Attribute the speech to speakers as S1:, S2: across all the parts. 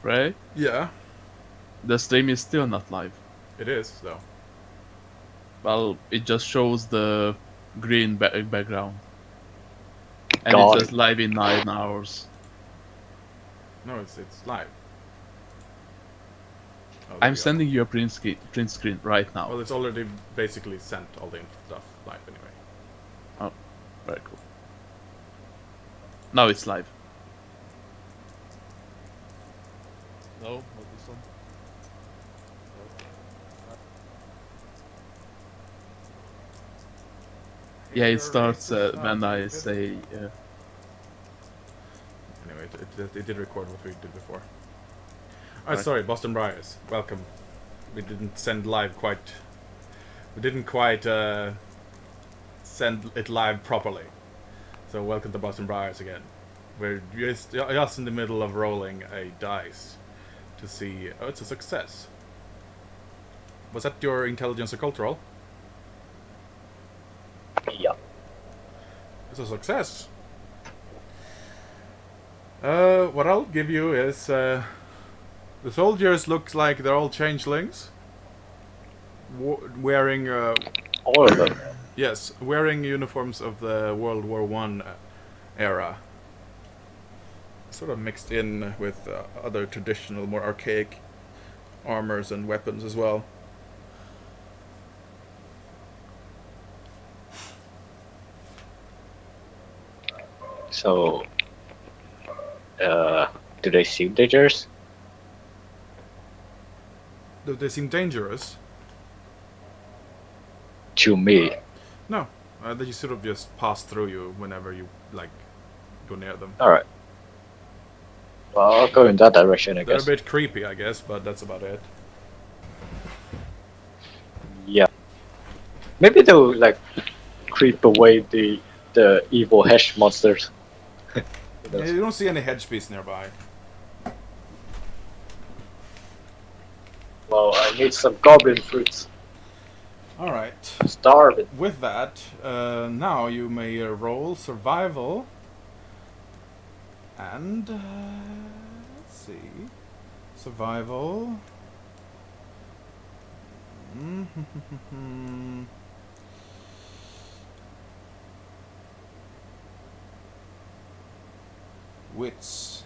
S1: right?
S2: Yeah,
S1: The stream is still not live.
S2: it is though.
S1: Well, it just shows the green background, and it
S3: Got
S1: says
S3: it.
S1: live in 9 hours.
S2: No, it's live. Oh, there
S1: I'm
S2: we go.
S1: sending you a print screen right now.
S2: Well, it's already basically sent all the stuff live anyway.
S1: Oh, very cool. Now it's live. No, not this one. Yeah, it
S2: You're
S1: starts
S2: racist,
S1: when I
S2: stupid.
S1: say.
S2: Anyway, it did record what we did before.
S1: Right.
S2: Sorry, Boston Briars. Welcome. We didn't send live quite. We didn't quite send it live properly. So welcome to Boston Briars again. We're just in the middle of rolling a dice to see. Oh, it's a success. Was that your intelligence occult roll?
S3: Yeah.
S2: It's a success. What I'll give you is the soldiers looks like they're all changelings, wearing
S3: All of them.
S2: yes, wearing uniforms of the World War One era, sort of mixed in with other traditional, more archaic armors and weapons as well.
S3: So, do they seem dangerous?
S2: They seem dangerous.
S3: To me.
S2: No, they sort of just pass through you whenever you like go near them.
S3: Alright. Well, I'll go in that direction, I
S2: They're a
S3: guess.
S2: bit creepy, I guess, but that's about it.
S3: Yeah. Maybe they'll, like, creep away the evil Hedge monsters.
S2: Yeah, you don't see any hedge beasts nearby.
S3: Well, I need some goblin fruits.
S2: Alright.
S3: I'm starving.
S2: With that, now you may roll survival. And, let's see. Survival. Wits.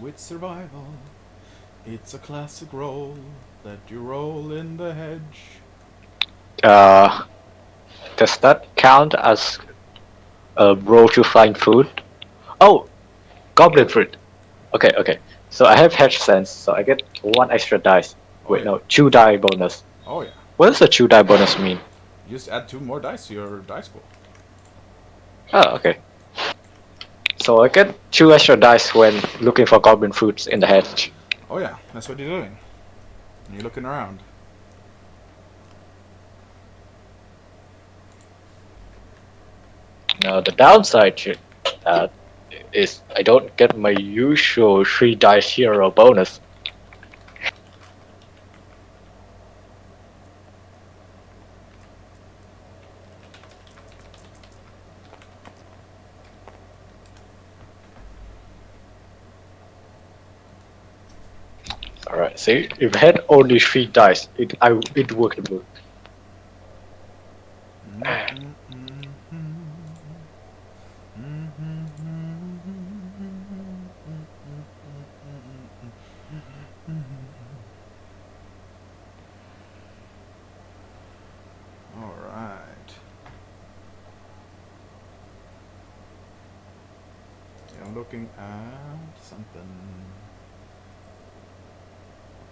S2: With survival, it's a classic roll that you roll in the hedge.
S3: Does that count as a roll to find food? Oh, goblin fruit. Okay. So I have hedge sense, so I get one extra dice.
S2: Oh
S3: Wait,
S2: yeah.
S3: no, 2 die bonus.
S2: Oh yeah.
S3: What does the 2 die bonus mean?
S2: You just add 2 more dice to your dice pool.
S3: Oh, okay. So I get 2 extra dice when looking for goblin fruits in the hedge.
S2: Oh yeah, that's what you're doing. You're looking around.
S3: Now the downside to that is I don't get my usual 3 dice hero bonus. Alright, see, if I had only 3 dice, it would work.
S2: Alright. Yeah, I'm looking at something.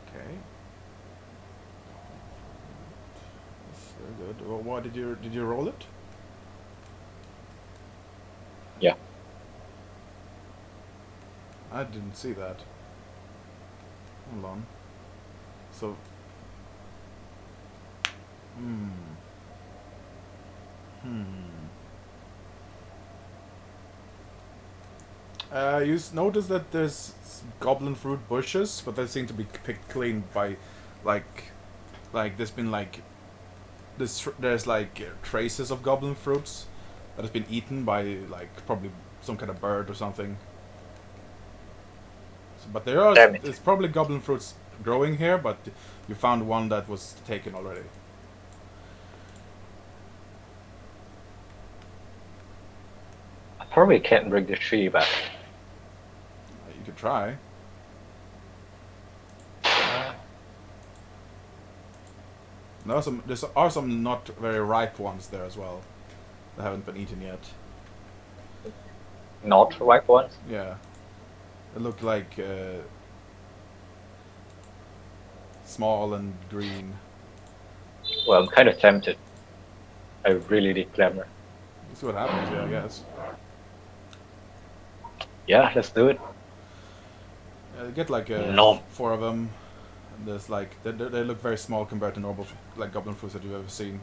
S2: Okay. That's very good. Well, what did you roll it?
S3: Yeah.
S2: I didn't see that. Hold on. So. Hmm. You notice that there's goblin fruit bushes, but they seem to be picked clean by, like there's been like there's like traces of goblin fruits that has been eaten by like probably some kind of bird or something. So, but
S3: Damn it.
S2: there's probably goblin fruits growing here, but you found one that was taken already.
S3: I probably can't bring the tree back.
S2: You could try. There are some not very ripe ones there as well that haven't been eaten yet.
S3: Not ripe ones.
S2: Yeah, they look like small and green.
S3: Well, I'm kind of tempted. I really need glamour.
S2: Let's see what happens. Yeah, I guess.
S3: Yeah, let's do it.
S2: You get like
S3: No.
S2: 4 of them. And there's like they look very small compared to normal like goblin fruits that you've ever seen.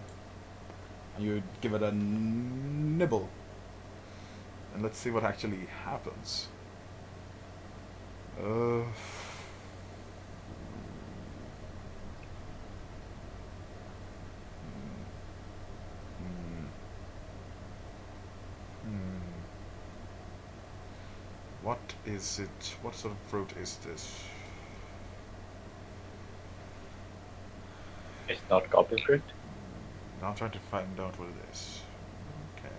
S2: And you give it a nibble, and let's see what actually happens. Hmm. What is it? What sort of fruit is this?
S3: It's not goblin fruit.
S2: Now I'm trying to find out what it is. Okay.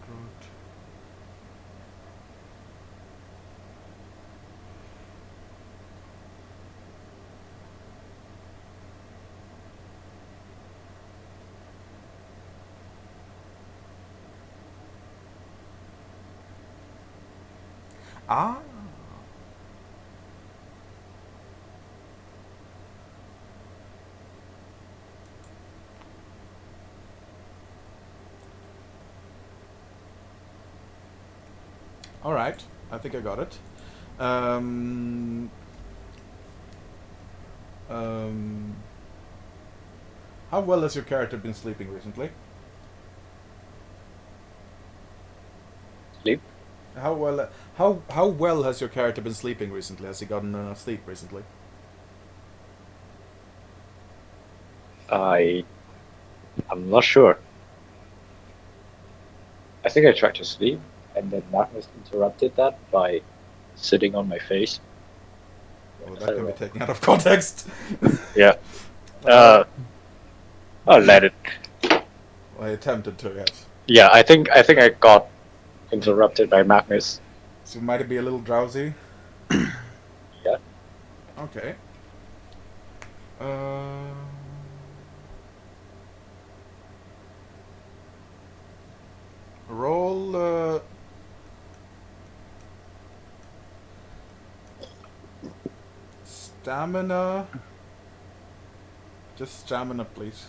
S2: Fruit. Ah. All right, I think I got it. How well has your character been sleeping recently?
S3: Sleep.
S2: How well has your character been sleeping recently? Has he gotten enough sleep recently?
S3: I'm not sure. I think I tried to sleep, and then Magnus interrupted that by sitting on my face.
S2: Well, that can be taken out of context.
S3: Yeah. I'll let it.
S2: I attempted to, yes.
S3: Yeah, I think I got interrupted by Magnus.
S2: So might it be a little drowsy?
S3: Yeah.
S2: Okay. Roll. Stamina. Just stamina, please.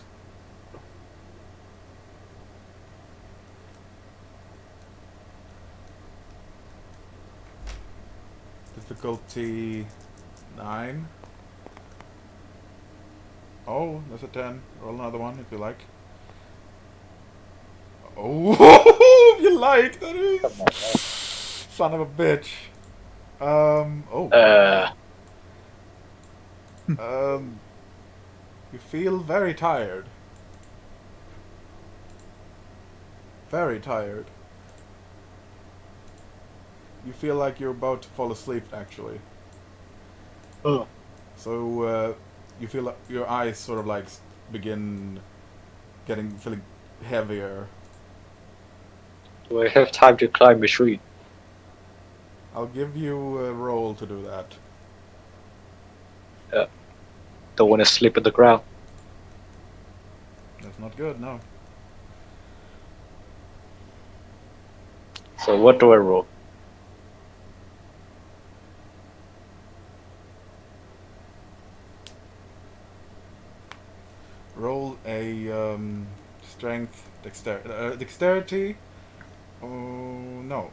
S2: Difficulty 9. Oh, that's a 10. Roll another one if you like. Oh, if you like, that is.
S3: Come on,
S2: Son of a bitch. Oh. You feel very tired. Very tired. You feel like you're about to fall asleep, actually.
S3: Oh.
S2: So, you feel like your eyes sort of like begin feeling heavier.
S3: Do I have time to climb a tree?
S2: I'll give you a roll to do that.
S3: Don't want to sleep on the ground.
S2: That's not good, no.
S3: So what do I roll?
S2: Roll a strength, dexterity. Oh no.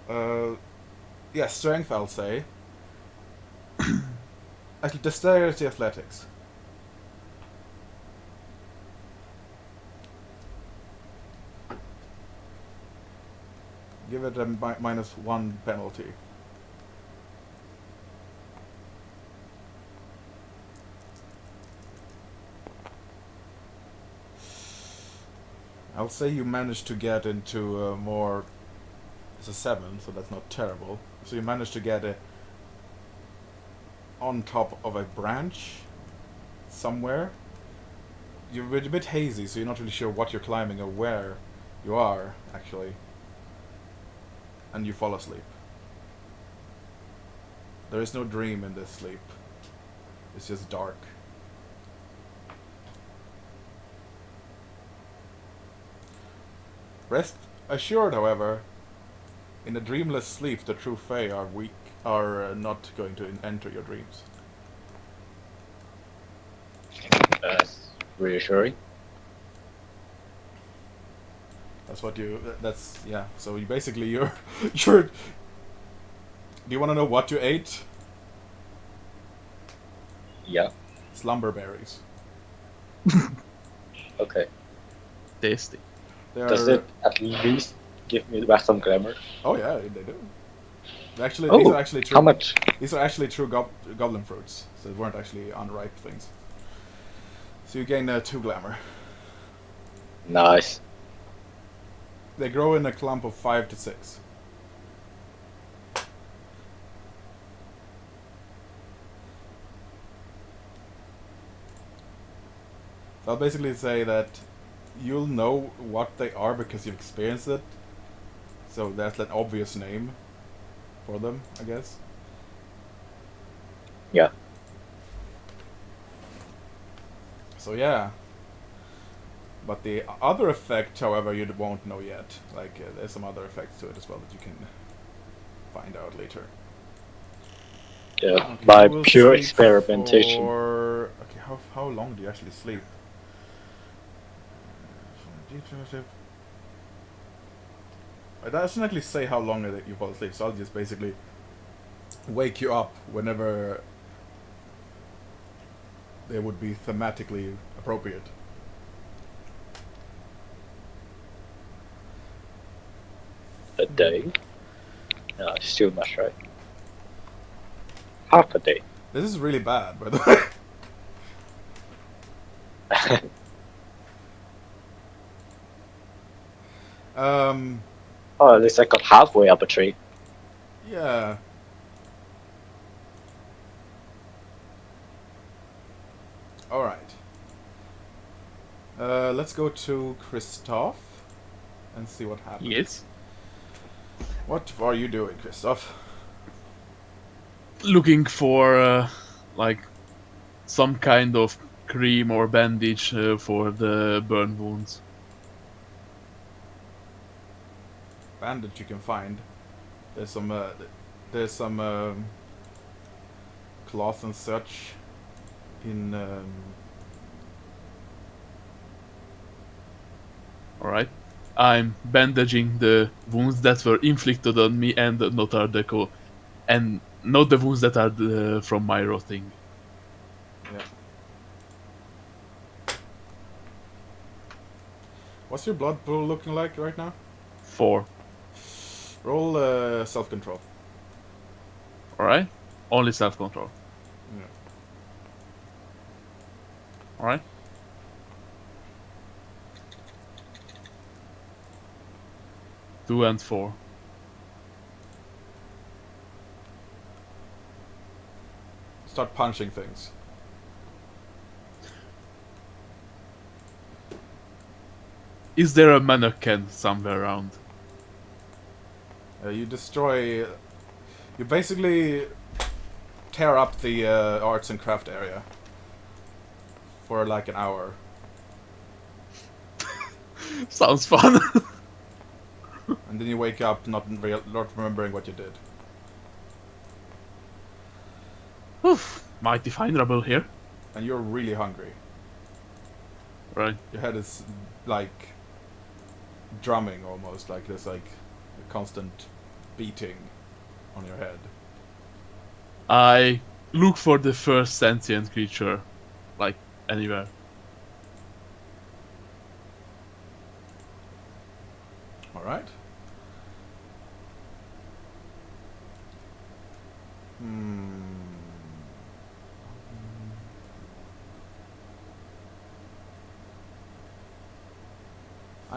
S2: Yeah, strength. I'll say. Actually, dexterity, athletics. Give it a -1 penalty. I'll say you managed to get into a more... It's a 7, so that's not terrible. So you managed to get it on top of a branch somewhere. You're a bit hazy, so you're not really sure what you're climbing or where you are, actually. And you fall asleep. There is no dream in this sleep. It's just dark. Rest assured, however, in a dreamless sleep, the true Fae are not going to enter your dreams.
S3: That's reassuring.
S2: That's what you. That's yeah. So you basically you're. Do you want to know what you ate?
S3: Yeah.
S2: Slumber berries.
S3: Okay.
S1: Tasty.
S3: Does it at least give me back some glamour?
S2: Oh yeah, they do. Actually,
S3: Oh,
S2: these are actually true.
S3: how much?
S2: These are actually true goblin fruits, so they weren't actually unripe things. So you gain 2 glamour.
S3: Nice.
S2: They grow in a clump of 5 to 6. So I'll basically say that you'll know what they are because you've experienced it. So that's an obvious name for them, I guess.
S3: Yeah.
S2: So yeah. But the other effect, however, you won't know yet. Like, there's some other effects to it as well that you can find out later.
S3: Yeah.
S2: Okay,
S3: By
S2: you will
S3: pure
S2: sleep
S3: experimentation.
S2: Okay, how long do you actually sleep? It doesn't actually say how long you fall asleep, so I'll just basically wake you up whenever they would be thematically appropriate.
S3: A day? No, it's too much, right? Half a day.
S2: This is really bad, by the way.
S3: Oh, at least I got halfway up a tree.
S2: Yeah. Alright. Let's go to Christoph and see what happens.
S1: Yes.
S2: What are you doing, Christoph?
S1: Looking for like some kind of cream or bandage for the burn wounds.
S2: Bandage you can find. There's some cloth and such in
S1: Alright. I'm bandaging the wounds that were inflicted on me and not Art Deco. And not the wounds that are from my rotting.
S2: yeah. What's your blood pool looking like right now?
S1: 4.
S2: Roll self-control.
S1: Alright? Only self-control.
S2: Yeah.
S1: Alright? Two and 4.
S2: Start punching things.
S1: Is there a mannequin somewhere around?
S2: You destroy... You basically tear up the arts and craft area for like an hour.
S1: Sounds fun.
S2: And then you wake up not remembering what you did.
S1: Oof, mighty fine rubble here.
S2: And you're really hungry.
S1: Right.
S2: Your head is like drumming almost, like there's like a constant beating on your head.
S1: I look for the first sentient creature, like anywhere.
S2: Alright.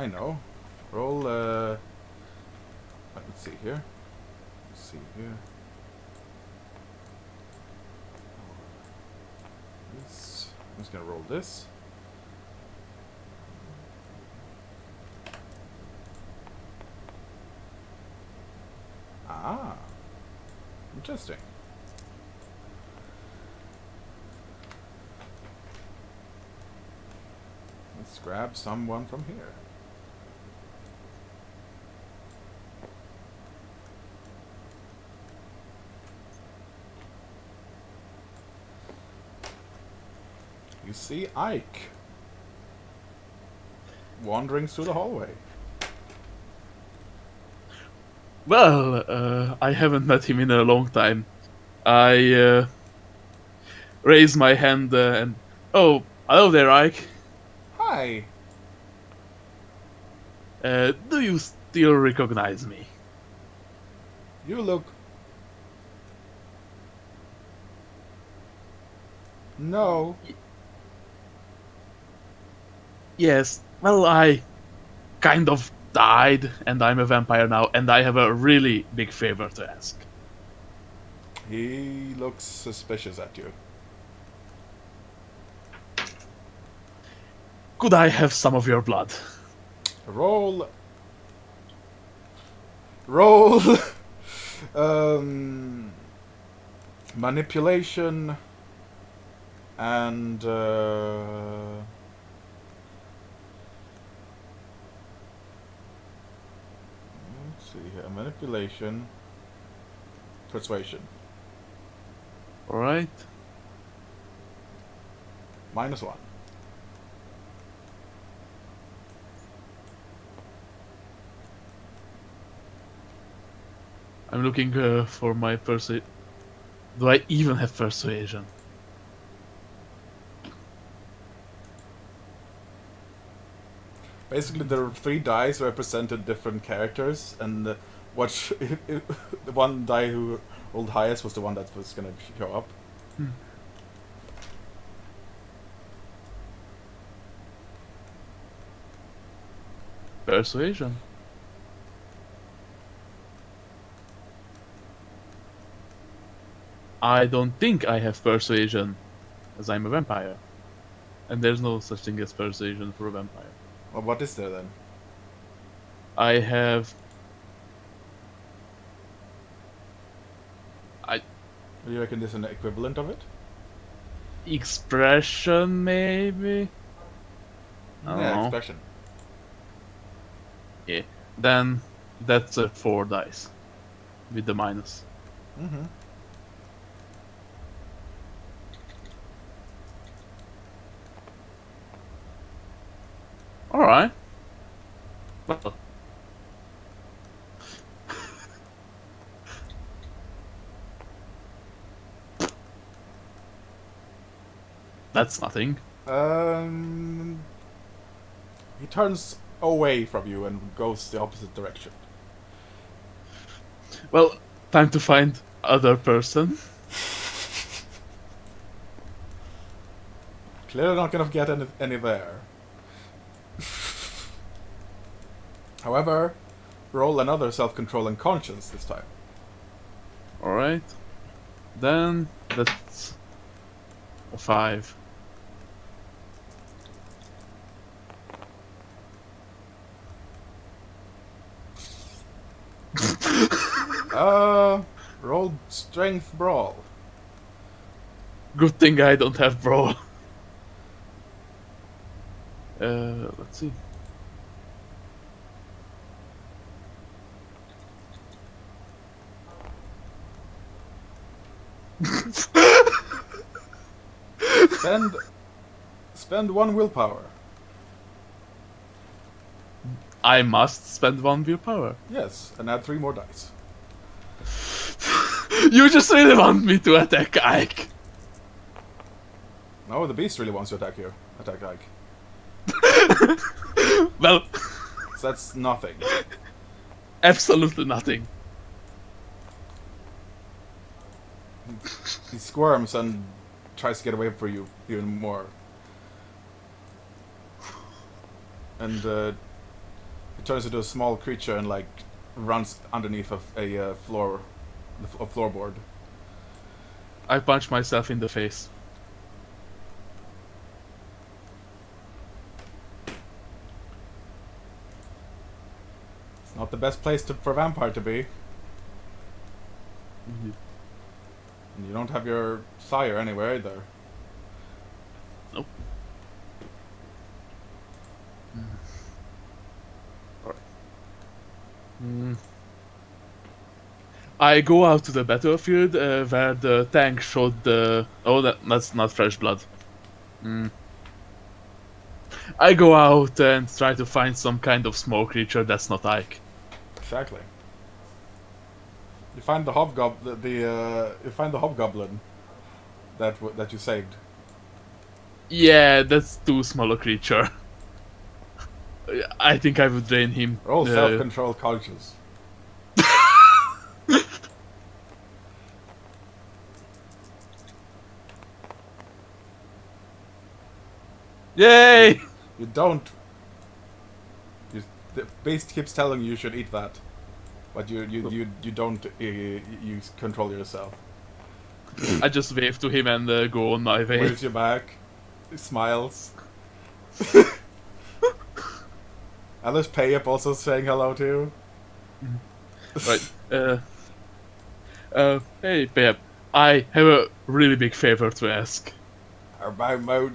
S2: I know. Roll. Let's see here. Let's see here. This. I'm just gonna roll this. Ah, interesting. Let's grab someone from here. You see Ike wandering through the hallway.
S1: Well, I haven't met him in a long time. I raise my hand and... Oh, hello there, Ike.
S2: Hi.
S1: Do you still recognize me?
S2: You look... No.
S1: Yes, well, I kind of died, and I'm a vampire now, and I have a really big favor to ask.
S2: He looks suspicious at you.
S1: Could I have some of your blood?
S2: Roll... Roll... manipulation... And... let's see here. Manipulation... Persuasion.
S1: Alright.
S2: -1.
S1: I'm looking for my persuasion. Do I even have persuasion?
S2: Basically, there are 3 dice represented different characters, and the one die who rolled highest was the one that was gonna show up.
S1: Persuasion? I don't think I have persuasion, as I'm a vampire. And there's no such thing as persuasion for a vampire.
S2: Well, what is there then?
S1: I have...
S2: Do you reckon there's an equivalent of it?
S1: Expression, maybe? I don't
S2: Yeah,
S1: know.
S2: expression.
S1: Yeah. Then that's a 4 dice. With the minus.
S2: Mm-hmm.
S1: Alright. Well. That's nothing.
S2: He turns away from you and goes the opposite direction.
S1: Well, time to find other person.
S2: Clearly not gonna get any there. However, roll another self-control and conscience this time.
S1: Alright. Then that's a 5.
S2: Roll strength brawl.
S1: Good thing I don't have brawl. Let's see.
S2: Spend 1 willpower.
S1: I must spend 1 willpower.
S2: Yes, and add 3 more dice.
S1: You just really want me to attack Ike.
S2: No, the beast really wants to attack you. Attack Ike.
S1: Well,
S2: So that's nothing.
S1: absolutely nothing.
S2: He squirms and tries to get away from you even more. And It turns into a small creature and like runs underneath of a floorboard.
S1: I punch myself in the face.
S2: It's not the best place for vampire to be.
S1: Mhm.
S2: And you don't have your sire anywhere either.
S1: Nope. Alright. I go out to the battlefield where the tank shot the. Oh, that's not fresh blood. I go out and try to find some kind of small creature that's not Ike.
S2: Exactly. You find the you find the hobgoblin that you saved.
S1: Yeah, that's too small a creature. I think I would drain him.
S2: Roll self-control conscious.
S1: Yay!
S2: You don't. The beast keeps telling you should eat that, but you don't. You control yourself.
S1: I just wave to him and go on my way.
S2: Waves you back. Smiles. And there's Payup also saying hello to you.
S1: Right. Hey, Pep. I have a really big favor to ask. I'm a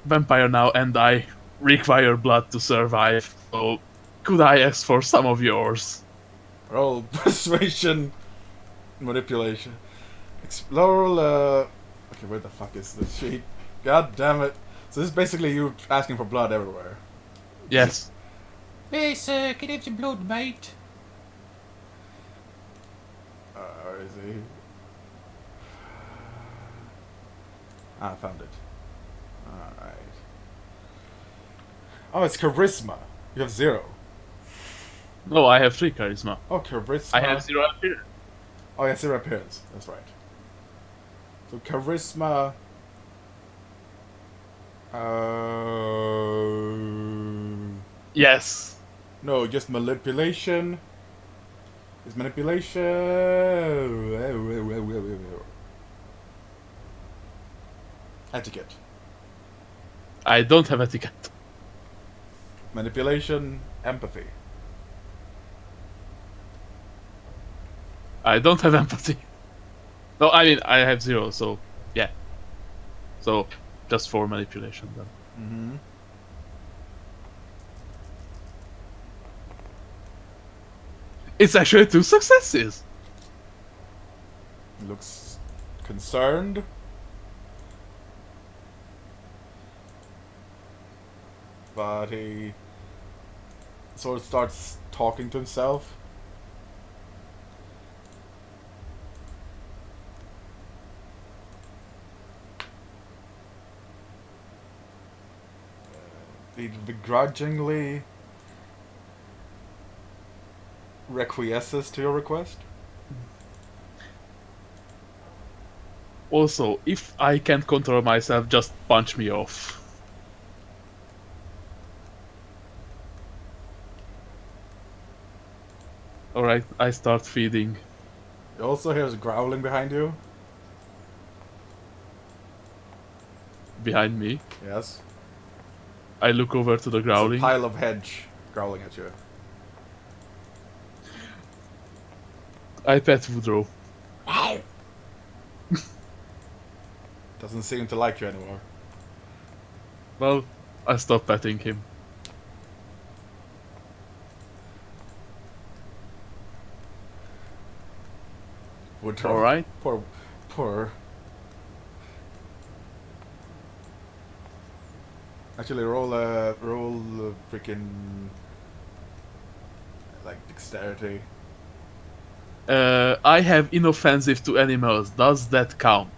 S1: vampire now, and I require blood to survive. So, could I ask for some of yours?
S2: Roll persuasion, manipulation. Roll. Okay, where the fuck is this sheet? God damn it! So this is basically you asking for blood everywhere.
S1: Yes.
S4: Hey, sir, can I have some blood, mate?
S2: Where is he? I found it. Alright. Oh, it's charisma. You have 0.
S1: No, I have 3 charisma.
S2: Oh, charisma.
S1: I have 0 appearance.
S2: Oh, yeah, 0 appearance. That's right. So charisma.
S1: Yes.
S2: No, just manipulation. It's manipulation. Etiquette.
S1: I don't have etiquette.
S2: Manipulation. Empathy.
S1: I don't have empathy. No, I mean, I have 0, so yeah. So, just for manipulation then.
S2: Mm-hmm.
S1: It's actually 2 successes!
S2: Looks concerned. But he sort of starts talking to himself. He begrudgingly requiesces to your request.
S1: Also, if I can't control myself, just punch me off. Alright, I start feeding.
S2: You also hears growling behind you.
S1: Behind me.
S2: Yes.
S1: I look over to the
S2: There's
S1: growling.
S2: a pile of hedge growling at you.
S1: I pet Woodrow.
S2: Doesn't seem to like you anymore.
S1: Well, I stop petting him.
S2: Woodrow.
S1: Alright.
S2: Poor. Actually, roll freaking like dexterity.
S1: I have inoffensive to animals. Does that count?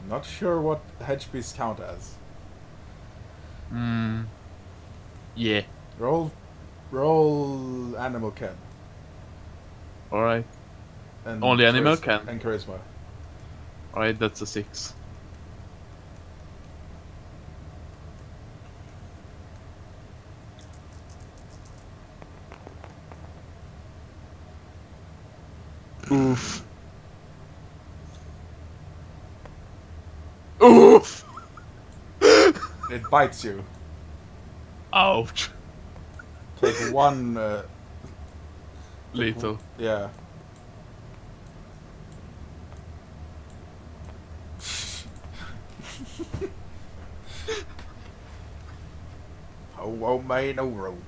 S2: Not sure what hedge beasts count as.
S1: Yeah.
S2: Roll animal can.
S1: Alright.
S2: And
S1: Only animal can?
S2: And charisma.
S1: Alright, that's a 6. Oof. Oof!
S2: It bites you.
S1: Ouch.
S2: Take one.
S1: Little.
S2: Yeah. Oh man, no road.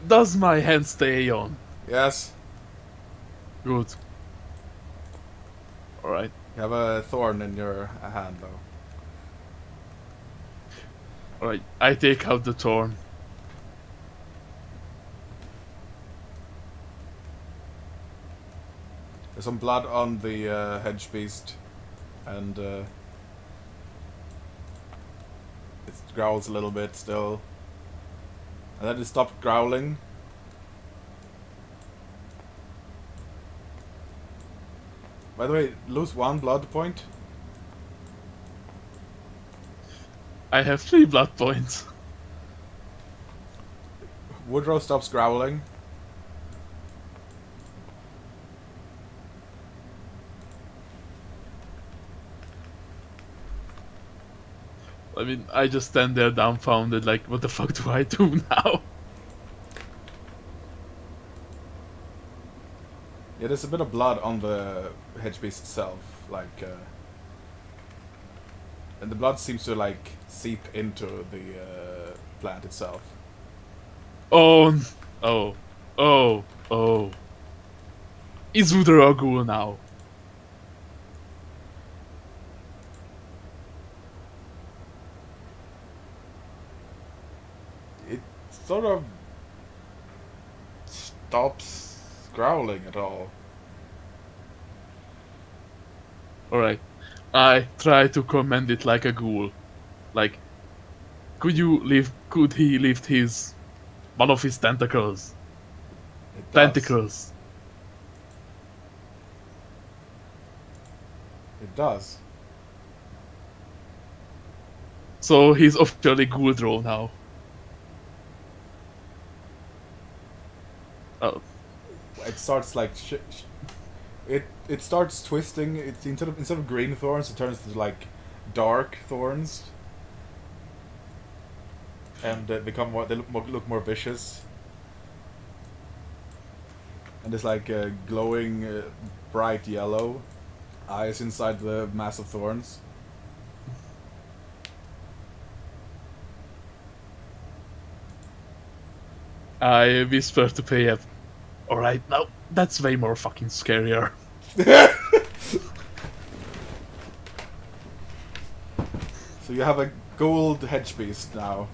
S1: Does my hand stay on?
S2: Yes.
S1: Good. Alright.
S2: You have a thorn in your hand, though.
S1: Alright. I take out the thorn.
S2: There's some blood on the hedge beast, and it growls a little bit still. And then it stopped growling. By the way, lose 1 blood point.
S1: I have 3 blood points.
S2: Woodrow stops growling.
S1: I mean, I just stand there dumbfounded, like, what the fuck do I do now?
S2: Yeah, there's a bit of blood on the hedge beast itself, like, and the blood seems to like seep into the plant itself.
S1: Oh, oh. Is Woodrow a ghoul now?
S2: It sort of stops growling at all.
S1: Alright. I try to command it like a ghoul. Like, could he lift one of his tentacles?
S2: It does.
S1: Tentacles.
S2: It does.
S1: So he's officially Ghoul now. Oh.
S2: It starts like it starts twisting. It's instead of green thorns, it turns to like dark thorns, and they look more vicious. And there's like glowing bright yellow eyes inside the mass of thorns.
S1: I whisper to Payep. Alright, now that's way more fucking scarier.
S2: So you have a gold hedge beast now.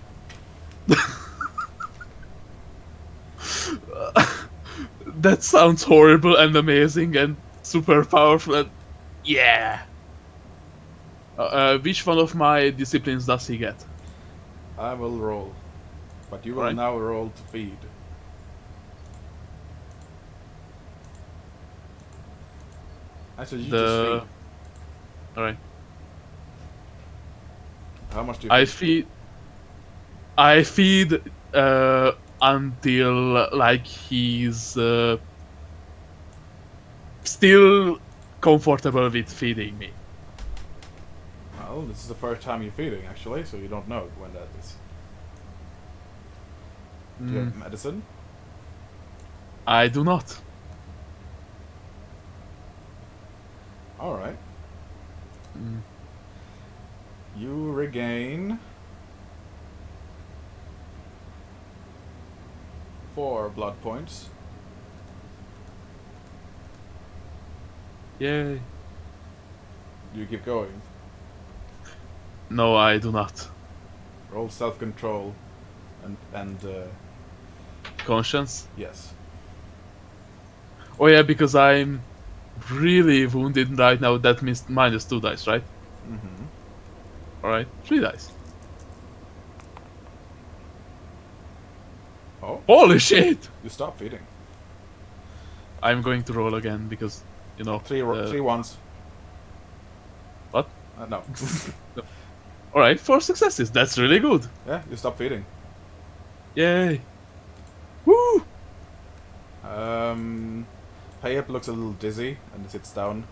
S1: That sounds horrible and amazing and super powerful and yeah. Which one of my disciplines does he get?
S2: I will roll, but you will
S1: Alright.
S2: now roll to feed. Actually, you just feed.
S1: Alright.
S2: How much do you feed?
S1: I feed until like he's still comfortable with feeding me.
S2: Well, this is the first time you're feeding, actually, so you don't know when that is. Do you have medicine?
S1: I do not.
S2: Alright. You regain 4 blood points.
S1: Yay.
S2: Do you keep going?
S1: No, I do not.
S2: Roll self-control and
S1: Conscience?
S2: yes.
S1: Oh yeah, because I'm really wounded right now. That means minus 2 dice, right?
S2: Mm-hmm.
S1: Alright, 3 dice.
S2: Oh,
S1: Holy shit!
S2: you stop feeding.
S1: I'm going to roll again because, you know...
S2: 3 ones.
S1: What?
S2: No.
S1: Alright, 4 successes. That's really good.
S2: Yeah, you stop feeding.
S1: Yay. Woo!
S2: Payep looks a little dizzy and sits down.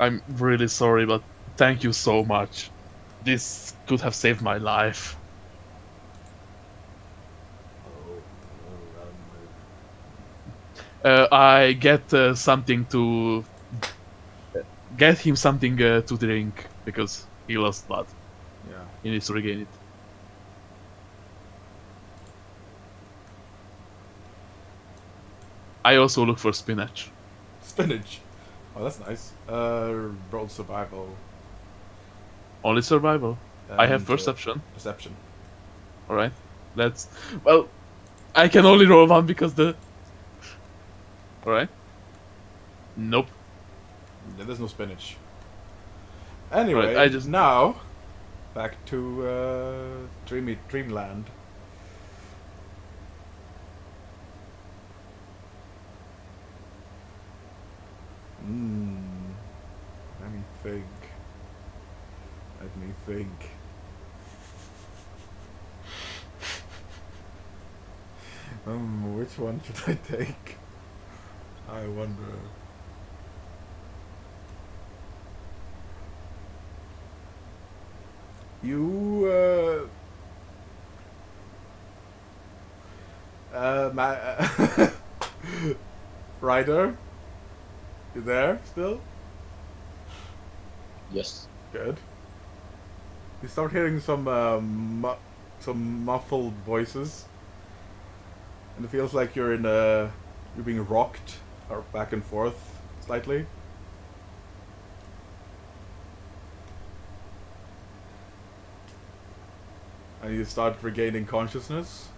S1: I'm really sorry, but thank you so much. This could have saved my life. I get something to get him something to drink because he lost blood.
S2: Yeah.
S1: He needs to regain it. I also look for spinach.
S2: Spinach. Oh, that's nice. Roll survival.
S1: Only survival. I have
S2: and,
S1: perception.
S2: Perception.
S1: Alright. Let's. Well, I can only roll one because the. Alright. Nope.
S2: Yeah, there's no spinach. Anyway,
S1: Right, I just-
S2: now back to Dreamland. Let me think. Let me think. Which one should I take? I wonder. You, Ryder? You there still?
S3: Yes.
S2: Good. You start hearing some muffled voices, and it feels like you're you're being rocked or back and forth slightly. And you start regaining consciousness.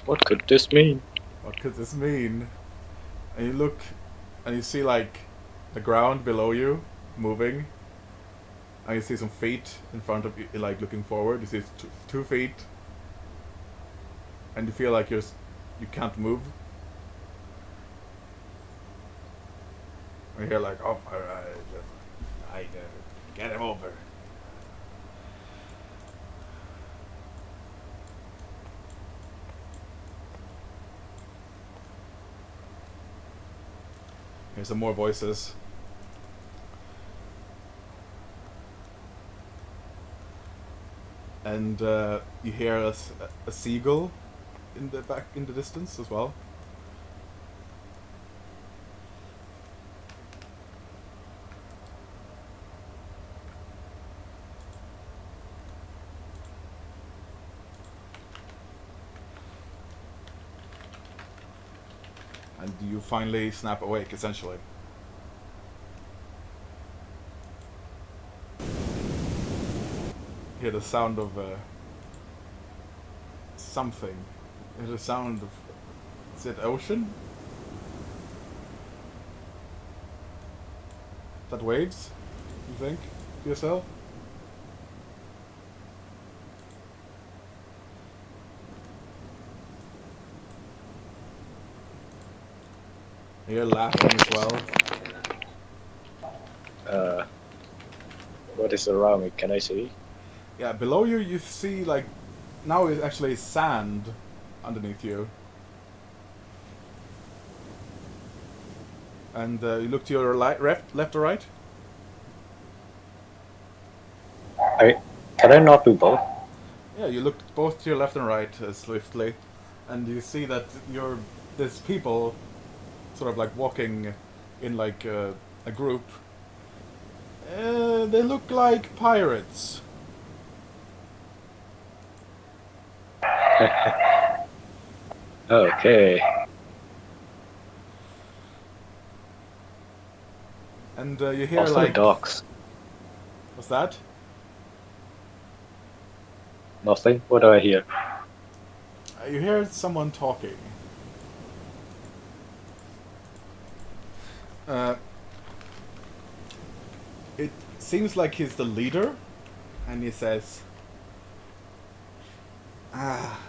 S3: What could this mean?
S2: What could this mean? And you look, and you see like the ground below you moving. And you see some feet in front of you, like looking forward. You see two feet, and you feel like you can't move. And you're like, oh, I get him over. Here's some more voices. And you hear a seagull in the distance as well. And you finally snap awake, essentially. Hear the sound of something. Hear the sound of, is it ocean? Is that waves? You think to yourself? You're laughing as well.
S3: What is around me? Can I see?
S2: Yeah, below you you see like now it's actually sand underneath you. And you look to your left or right?
S3: Can I not do both?
S2: Yeah, you look both to your left and right swiftly, and you see that there's people sort of like walking in like a group. They look like pirates.
S3: Okay.
S2: And you hear
S3: Also
S2: like
S3: dogs.
S2: what's that?
S3: Nothing. What do I hear?
S2: You hear someone talking. It seems like he's the leader, and he says,
S4: Ah,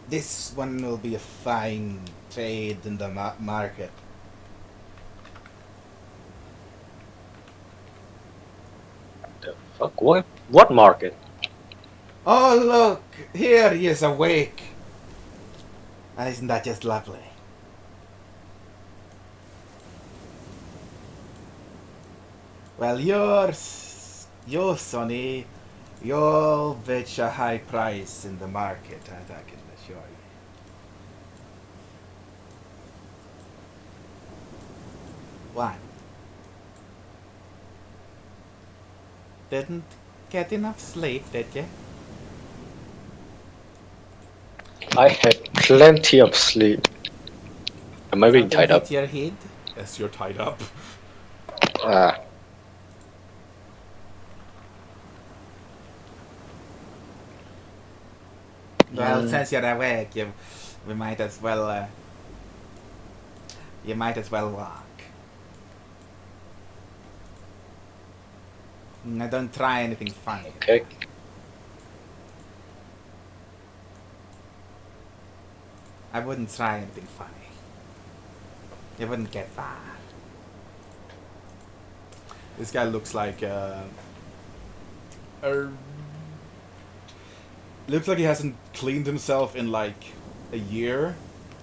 S4: this one will be a fine trade in the market.
S3: The fuck? What market?
S4: Oh, look, here he is awake. Isn't that just lovely? Well, you're Sonny. You'll fetch a high price in the market, I can assure you. What? Didn't get enough sleep, did you?
S3: I had plenty of sleep. Am I being
S4: Something
S3: tied up?
S4: hit your head?
S2: Yes, you're tied up.
S3: Ah,
S4: Well,
S3: Mm.
S4: since you're awake, we might as well. You might as well walk. Now, don't try anything funny.
S3: okay.
S4: I wouldn't try anything funny. You wouldn't get far.
S2: This guy looks like looks like he hasn't cleaned himself in like a year,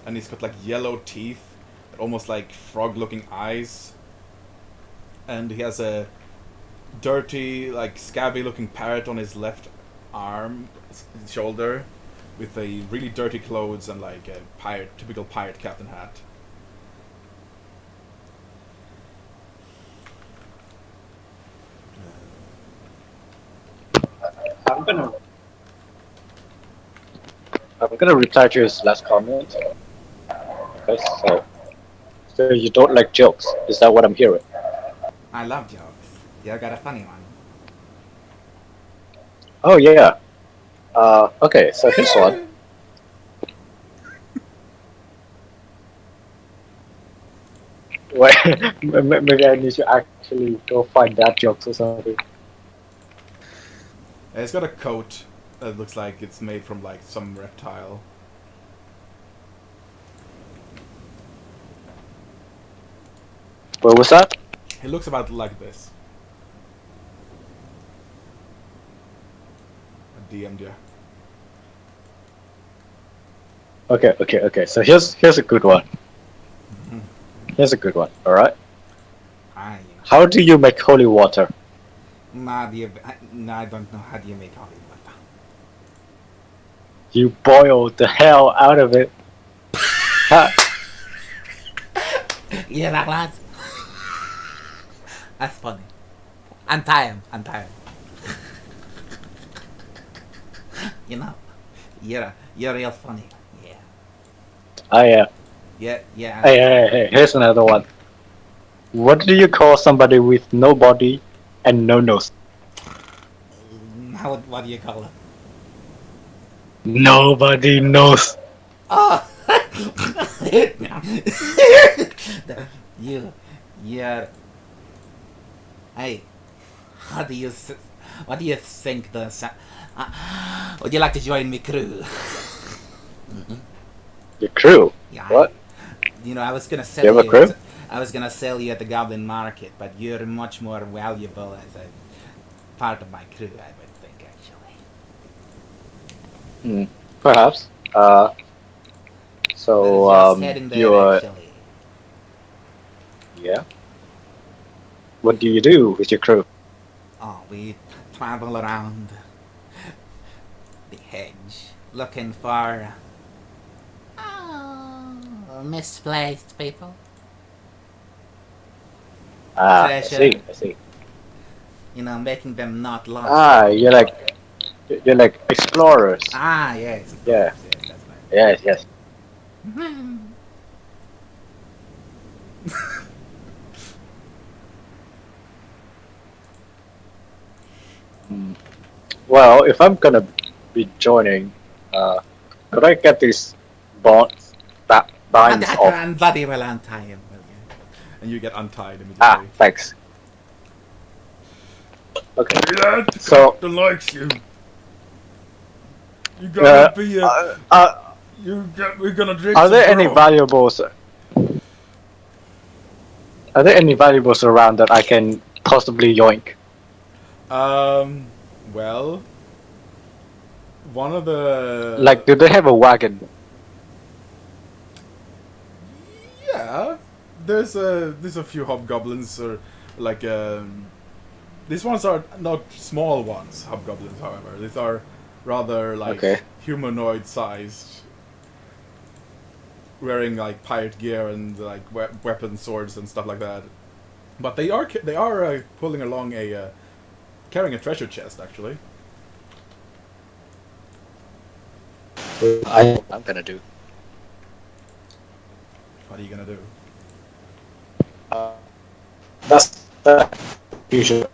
S2: and he's got like yellow teeth, almost like frog-looking eyes, and he has a dirty, like scabby-looking parrot on his left arm, shoulder, with a really dirty clothes and like a typical pirate captain hat.
S3: I'm gonna reply to his last comment. Okay, so you don't like jokes? Is that what I'm hearing?
S4: I love jokes. You got a funny one.
S3: Oh yeah. Okay, so here's one. Wait, maybe I need to actually go find that jokes or something.
S2: It's got a coat that looks like it's made from like some reptile.
S3: What was that?
S2: It looks about like this. I DM'd you.
S3: Okay. So here's a good one. Here's a good one. All right.
S4: I
S3: How do you make holy water?
S4: no, I don't know how do you make holy water.
S3: You boil the hell out of it. Ha-
S4: Yeah, that lads. That's funny. Untie him. You know, you're real funny. Yeah.
S3: yeah.
S4: Yeah.
S3: Hey, here's another one. What do you call somebody with no body and no nose?
S4: What do you call it?
S3: Nobody knows.
S4: Oh. You're. Hey, what do you think would you like to join me crew?
S3: Your crew?
S4: Yeah.
S3: What?
S4: You know, I was gonna sell
S3: You have a crew?
S4: I was gonna sell you at the Goblin Market, but you're much more valuable as a part of my crew, I would think, actually.
S3: Perhaps. So
S4: We're just heading there,
S3: you're
S4: actually.
S3: yeah. What do you do with your crew?
S4: Oh, we travel around the hedge looking for misplaced people.
S3: I
S4: Treasure.
S3: see.
S4: You know, making them not lost.
S3: You're like explorers.
S4: Yes. Of
S3: Yeah.
S4: course, yes, that's right.
S3: Yes. Well, if I'm gonna be joining, could I get these bonds that binds off?
S4: And bloody well untie him, will you?
S2: And you get untied immediately.
S3: Thanks. Okay.
S2: Yeah, the
S3: So-
S2: captain likes you. You gotta be we're gonna drink.
S3: Are there
S2: some
S3: any
S2: grog.
S3: valuables? Are there any valuables around that I can possibly yoink?
S2: Well, one of the
S3: Like, do they have a wagon?
S2: Yeah, there's a few hobgoblins or like these ones are not small ones. Hobgoblins, however, these are rather like
S3: Okay.
S2: humanoid-sized, wearing like pirate gear and like weapons, swords, and stuff like that. But they are pulling along a carrying a treasure chest actually.
S3: I'm gonna do.
S2: What are you gonna do?
S3: That's the usual.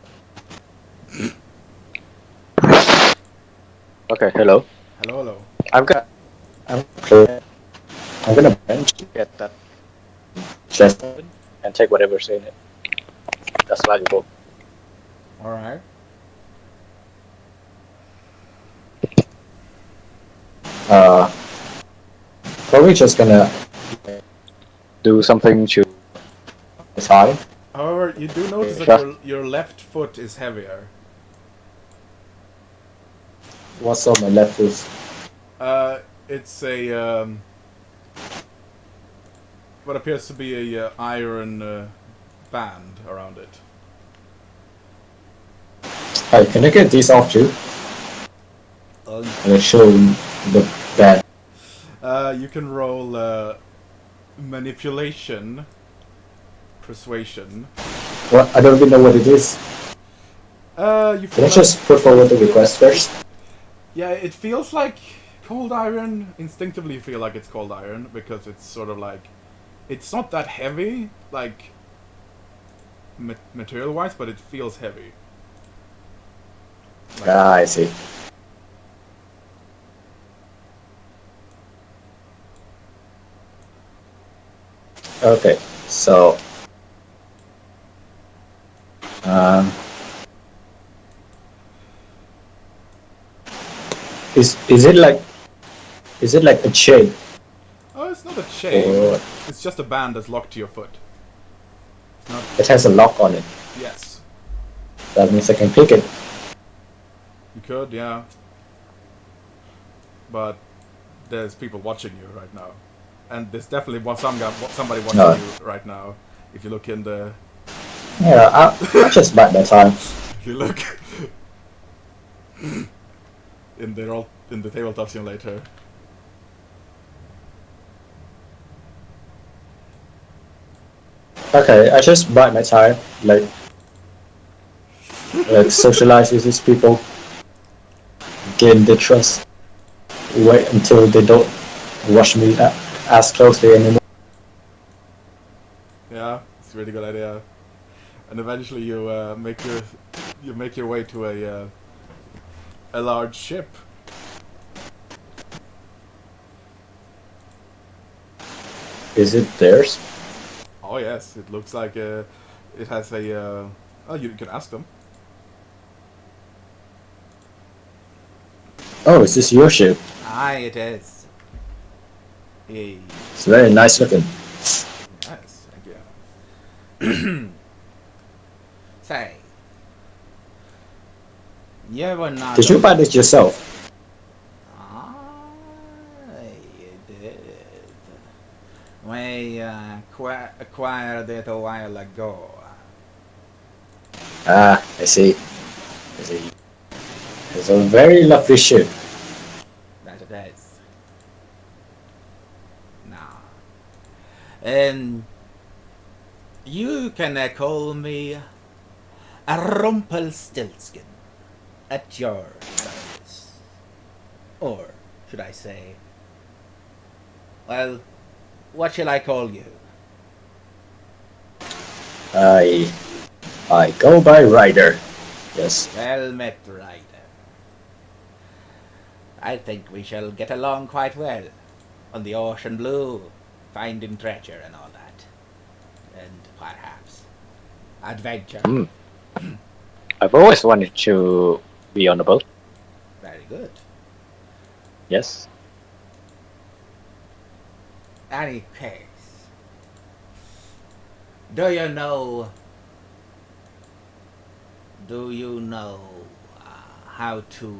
S3: Okay, hello.
S2: Hello, hello.
S3: I'm gonna. I'm gonna bench to get that chest open and take whatever's in it. That's valuable.
S2: All right.
S3: Uh, Probably just gonna do something to his eye.
S2: However, you do notice that
S3: Sure.
S2: your left foot is heavier.
S3: What's on my left is
S2: It's a what appears to be a iron band around it.
S3: Hey, can I get these off too? And show the band.
S2: You can roll manipulation, persuasion.
S3: What? I don't even know what it is.
S2: You
S3: Can
S2: feel
S3: I just put forward the request first?
S2: Yeah, it feels like cold iron. Instinctively, you feel like it's cold iron because it's sort of like it's not that heavy, like material-wise, but it feels heavy. Like,
S3: I see. Okay, so um, is it like a chain?
S2: oh, it's not a chain.
S3: Or
S2: It's just a band that's locked to your foot. It's not.
S3: it has a lock on it?
S2: Yes,
S3: That means I can pick it.
S2: you could, yeah. But there's people watching you right now, and there's definitely somebody watching
S3: No.
S2: you right now. If you look in the,
S3: Yeah, I'll just bite my time.
S2: if you look in the tabletop simulator.
S3: Okay, I just bite my time, like socialize with these people, gain their trust, wait until they don't rush me as closely anymore.
S2: Yeah, it's a really good idea. And eventually you make your way to a large ship.
S3: Is it theirs?
S2: Oh yes, it looks like it has a. Oh, you can ask them.
S3: Oh, is this your ship?
S4: Aye, it is. Hey,
S3: It's very nice looking.
S2: Yes, thank you.
S4: say. You were not.
S3: Did you buy this yourself?
S4: Aye, you did. We acquired it a while ago.
S3: Ah, I see. I see. It's a very lovely ship.
S4: That it is. Now, you can call me a Rumpelstiltskin at your service. Or should I say, well, what shall I call you?
S3: I go by Ryder. Yes.
S4: Well met, Ryder. I think we shall get along quite well on the ocean blue, finding treasure and all that. And perhaps adventure.
S3: Hmm. I've always wanted to be on a boat.
S4: Very good.
S3: Yes.
S4: Any case, do you know how to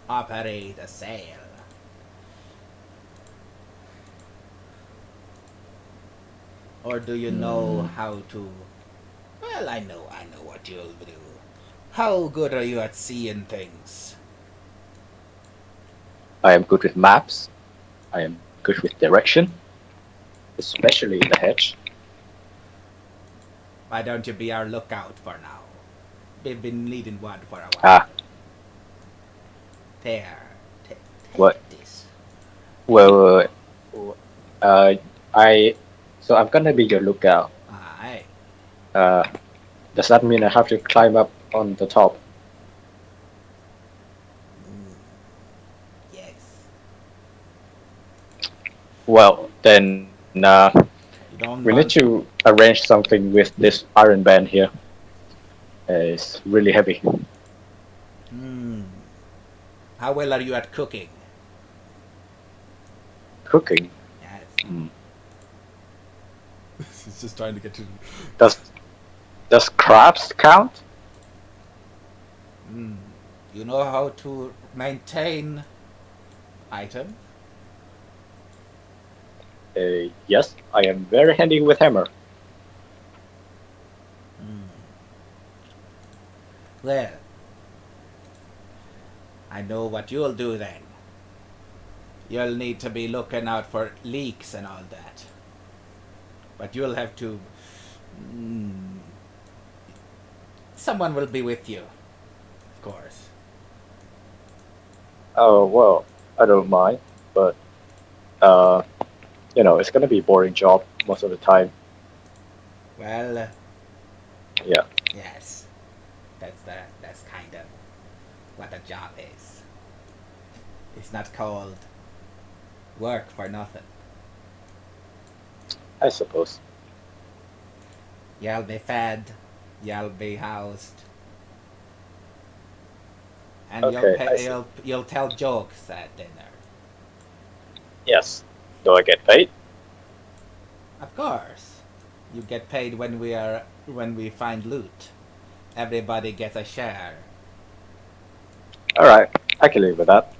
S4: operate a sail? Or do you know how to... Well, I know what you'll do. How good are you at seeing things?
S3: I am good with maps. I am good with direction, especially in the hedge.
S4: Why don't you be our lookout for now? We've been needing one for a while.
S3: Ah,
S4: There. Take
S3: what?
S4: this.
S3: Well, uh, I. So I'm gonna be your lookout.
S4: Aye.
S3: Uh, does that mean I have to climb up on the top?
S4: Yes.
S3: Well, then
S4: You don't
S3: we need
S4: want...
S3: to arrange something with this iron band here. It's really heavy.
S4: How well are you at cooking?
S3: Cooking.
S4: Yes.
S2: He's just trying to get to.
S3: Does crabs count?
S4: You know how to maintain items?
S3: Yes, I am very handy with hammer.
S4: Well, I know what you'll do then. You'll need to be looking out for leaks and all that. But you'll have to... Someone will be with you. Of course.
S3: Oh well, I don't mind, but it's gonna be a boring job most of the time.
S4: Well,
S3: Yeah.
S4: yes. That's kind of what a job is. It's not called work for nothing.
S3: I suppose.
S4: You'll be fed, you'll be housed, and
S3: Okay, I see.
S4: you'll tell jokes at dinner.
S3: Yes. Do I get paid?
S4: Of course, you get paid when we find loot. Everybody gets a share.
S3: All right, I can live with that.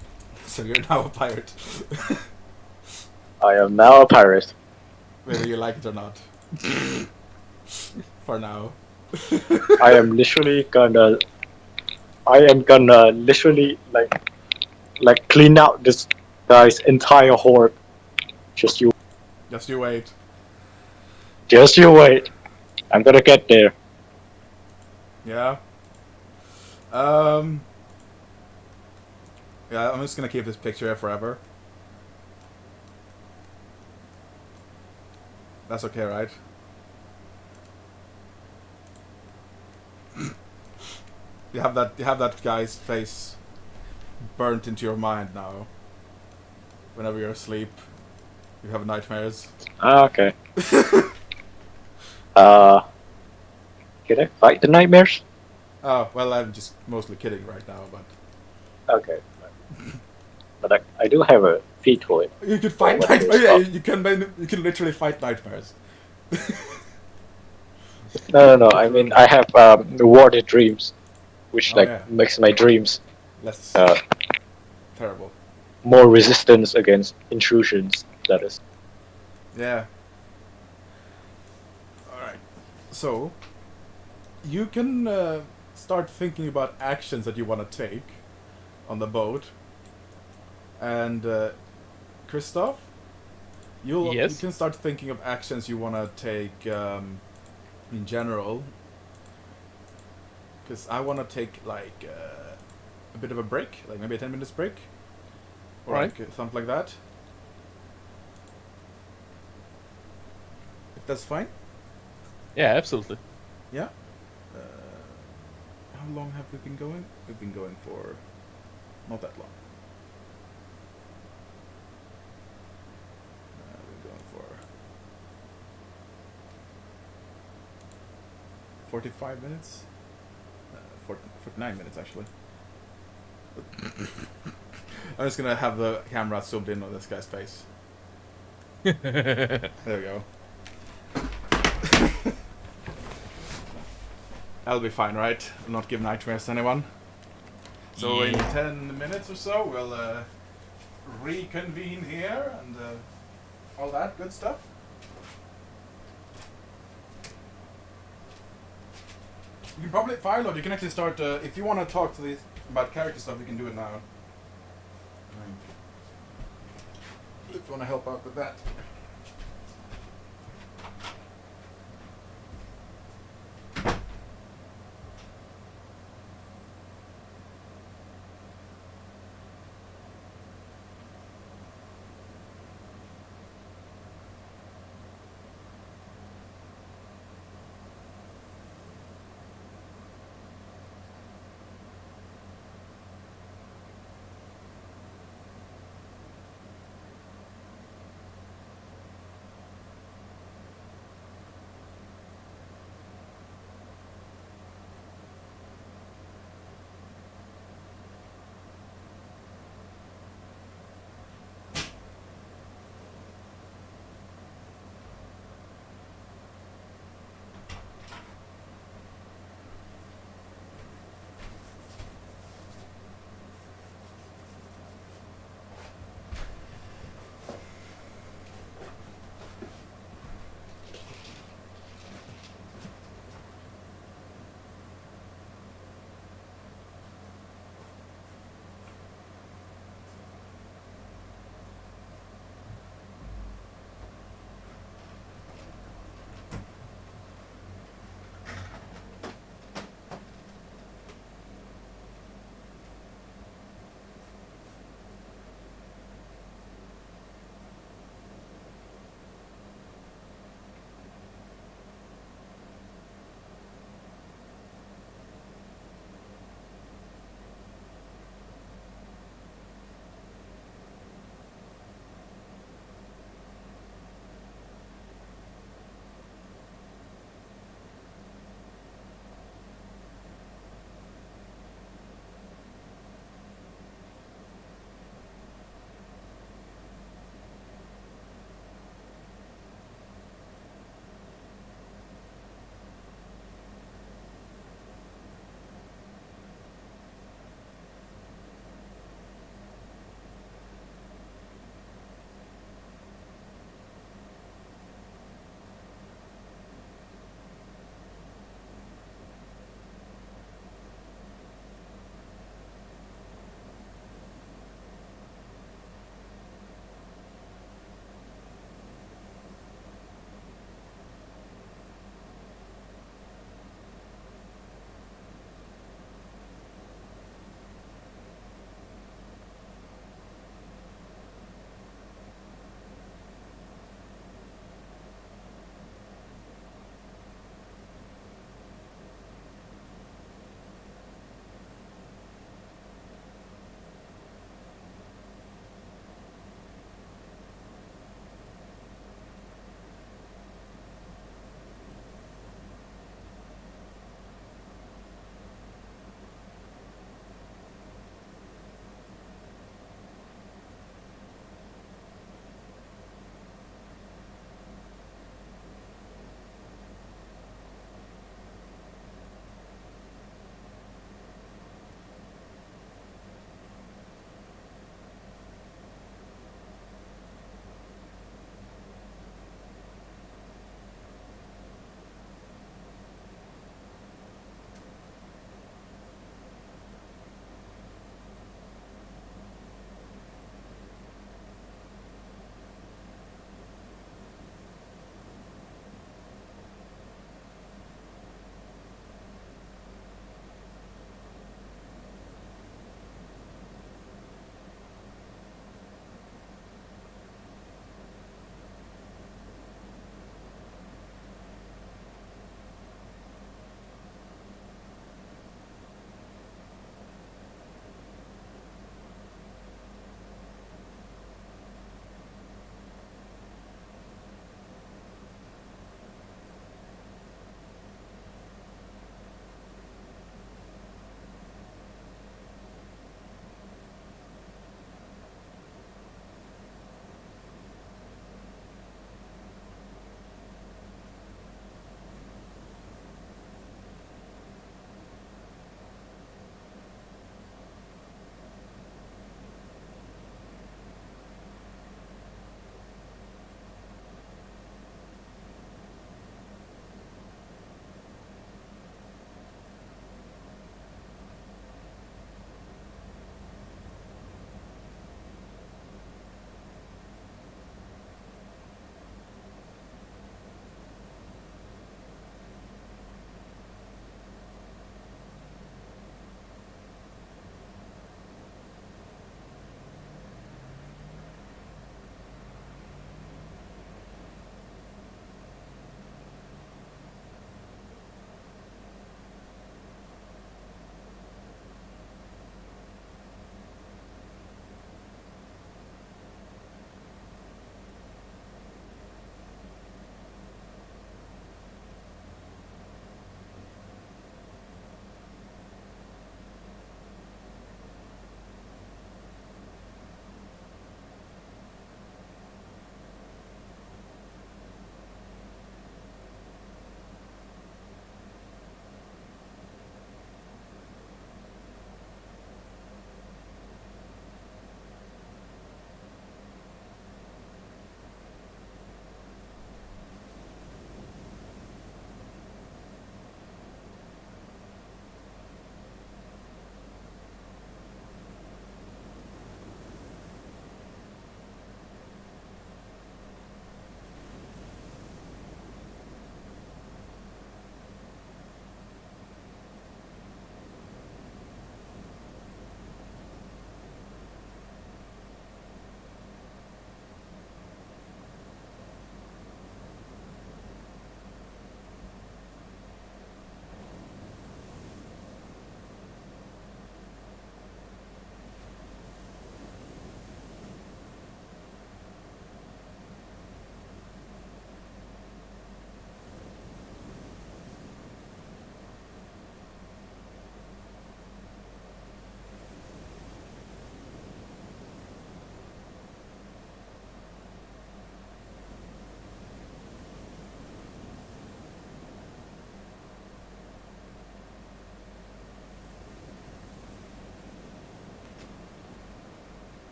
S2: So you're now a pirate,
S3: I am now a pirate.
S2: whether you like it or not. For now.
S3: I am gonna literally like clean out this guy's entire horde. Just you
S2: wait.
S3: just you wait. I'm gonna get there.
S2: Yeah. Yeah, I'm just gonna keep this picture here forever. That's okay, right? You have that guy's face burnt into your mind now. Whenever you're asleep, you have nightmares.
S3: Okay. Uh, can I fight the nightmares?
S2: Oh, well, I'm just mostly kidding right now, but
S3: Okay. But I do have a feat for it.
S2: you can fight
S3: What
S2: nightmares.
S3: is
S2: Yeah,
S3: that?
S2: you can literally fight nightmares.
S3: No. I mean, I have warded dreams, which
S2: Oh, yeah.
S3: makes my dreams
S2: Less
S3: uh,
S2: terrible.
S3: more resistance against intrusions. That is.
S2: Yeah. Alright. So, you can start thinking about actions that you want to take on the boat. And, Christoph, you
S1: Yes?
S2: can start thinking of actions you want to take in general. Because I want to take, like, a bit of a break, like maybe a 10 minutes break. Or
S1: Right.
S2: like, something like that. If that's fine.
S1: Yeah, absolutely.
S2: Yeah. How long have we been going? We've been going for not that long. We've been going for 45 minutes. 49 minutes actually. I'm just gonna have the camera zoomed in on this guy's face. There we go. That'll be fine, right? I'll not give nightmares to anyone. So in
S1: Yeah.
S2: 10 minutes or so, we'll reconvene here and all that good stuff. You can probably Fireload. You can actually start. If you want to talk to these about character stuff, you can do it now. If you want to help out with that.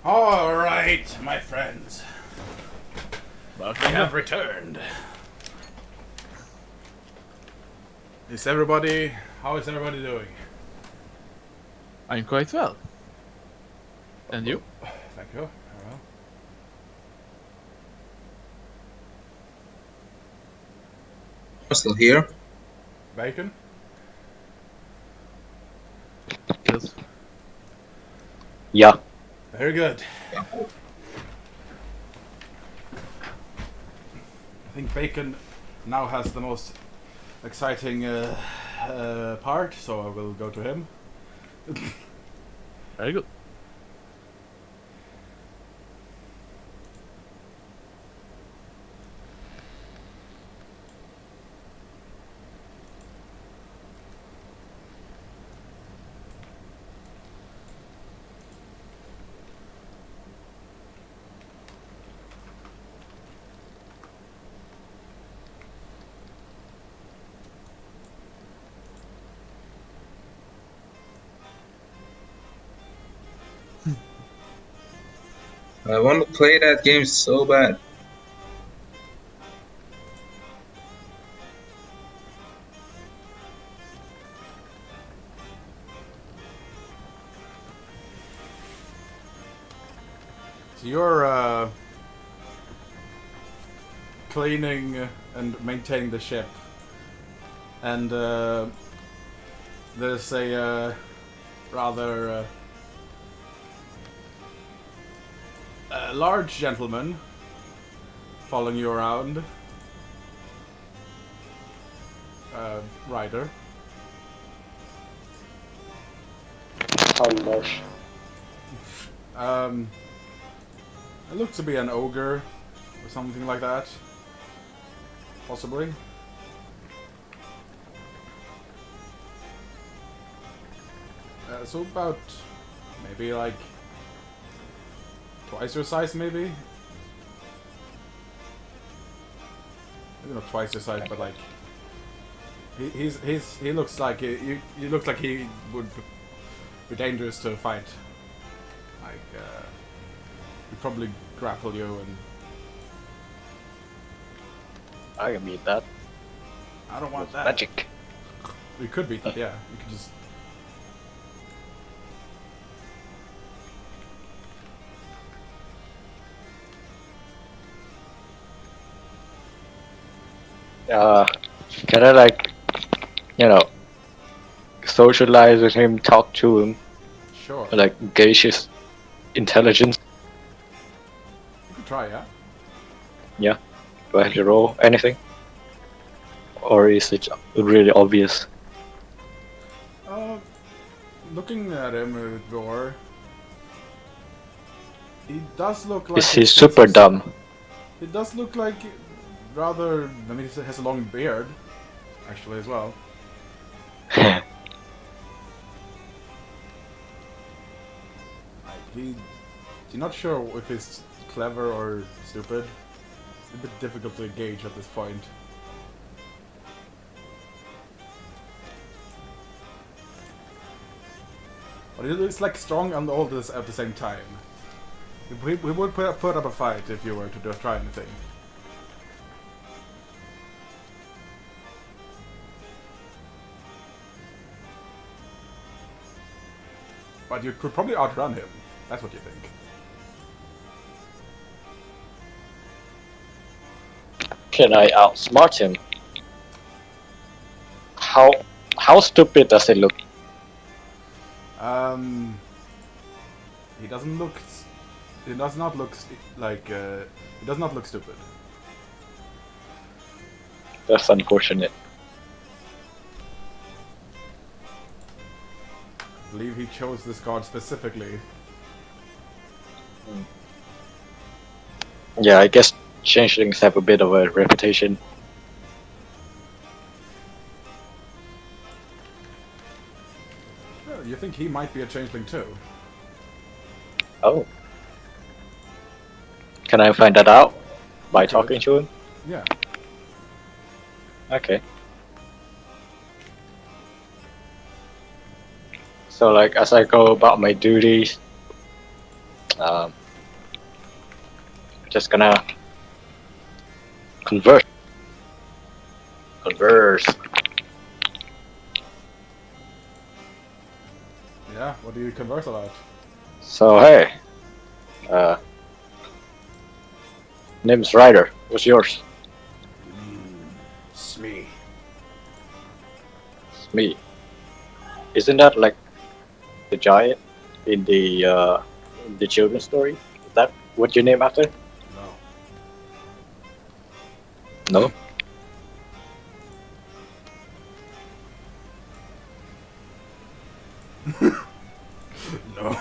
S2: All right, my friends. We have returned. Is everybody? How is everybody doing?
S1: I'm quite well. And you?
S2: Thank you. Very well.
S5: I'm still here.
S2: Bacon.
S1: Yes.
S3: Yeah.
S2: Very good. I think Bacon now has the most exciting part, so I will go to him.
S1: Very good.
S5: I want to play that game so bad.
S2: So you're cleaning and maintaining the ship, and there's a rather large gentleman following you around. Rider.
S3: How much?
S2: It looked to be an ogre or something like that. Possibly. So about maybe like twice your size, maybe. Maybe not twice your size, but like he looks like he looks like he would be dangerous to fight. Like he'd probably grapple you, and
S3: I can beat that.
S2: I don't want that.
S3: Magic.
S2: We could beat that, yeah. We could just.
S3: Can I like, you know, socialize with him, talk to him,
S2: Sure.
S3: like gauge his intelligence?
S2: You could try, yeah.
S3: Yeah. Do I have to roll anything? Or is it really obvious?
S2: Looking at him with Gore, he does look like.
S3: Is he super dumb?
S2: It does look like rather. I mean, he has a long beard, actually, as well. Like you're not sure if he's clever or stupid. It's a bit difficult to gauge at this point. But it's like strong and old at the same time. We would put up a fight if you were to try anything. But you could probably outrun him. That's what you think.
S3: Can I outsmart him? How stupid does he look?
S2: He doesn't look. He does not look like. He does not look stupid.
S3: That's unfortunate.
S2: I believe he chose this card specifically.
S3: Yeah, I guess changelings have a bit of a reputation.
S2: You think he might be a changeling too?
S3: Oh. Can I find that out? By
S2: You could.
S3: talking to him?
S2: Yeah.
S3: Okay. So like as I go about my duties, Just gonna converse. Converse.
S2: Yeah, what do you converse about?
S3: So hey, name's Ryder. What's yours?
S4: It's me.
S3: It's me. Isn't that like the giant in the children's story? Is that what your name after?
S2: No.
S3: No.
S2: No.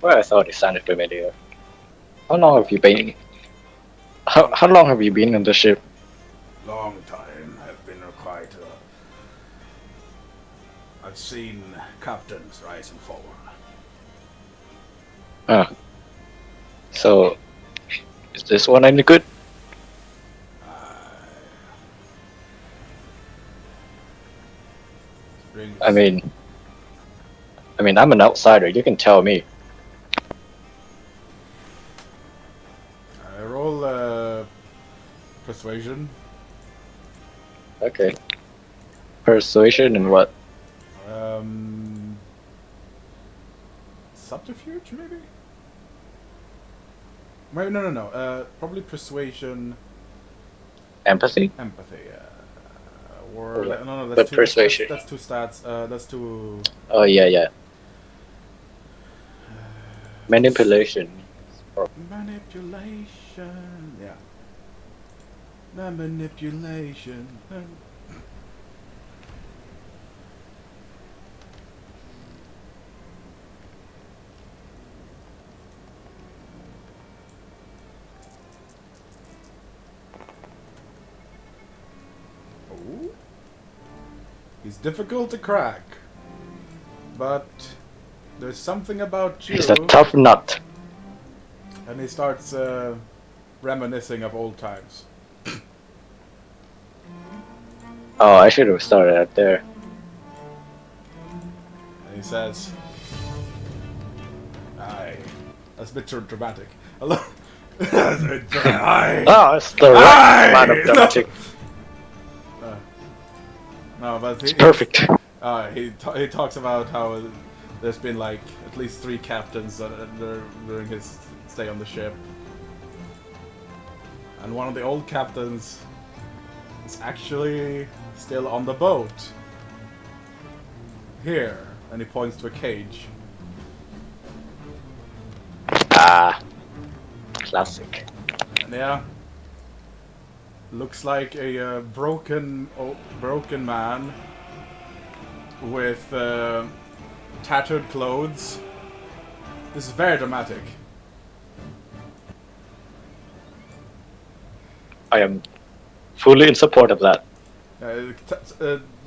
S3: Well, I thought it sounded familiar. How long have you been? How long have you been on the ship?
S2: Long time. I've been quite. I've seen captains rise and fall.
S3: Huh. So, is this one any good?
S2: Brings
S3: I mean, I'm an outsider. You can tell me.
S2: I roll persuasion.
S3: Okay. Persuasion and what?
S2: Subterfuge, maybe? Maybe no. Probably persuasion,
S3: Empathy?
S2: empathy. Or
S3: Yeah.
S2: no,
S3: But
S2: that's two.
S3: persuasion.
S2: That's two stats. That's two.
S3: Oh yeah. Manipulation.
S2: Manipulation. Yeah. The manipulation. Oh. He's difficult to crack, but there's something about you.
S3: He's a tough nut.
S2: And he starts reminiscing of old times.
S3: Oh, I should have started out there.
S2: And he says, "Aye, that's a bit too dramatic. Hello, aye,
S3: Oh, it's the right amount of dramatic.
S2: no, but
S3: It's perfect.
S2: he talks about how there's been like at least 3 captains during his stay on the ship, and one of the old captains is actually still on the boat. Here, and he points to a cage.
S3: Ah, classic.
S2: And yeah, looks like a broken man with tattered clothes. This is very dramatic.
S3: I am fully in support of that.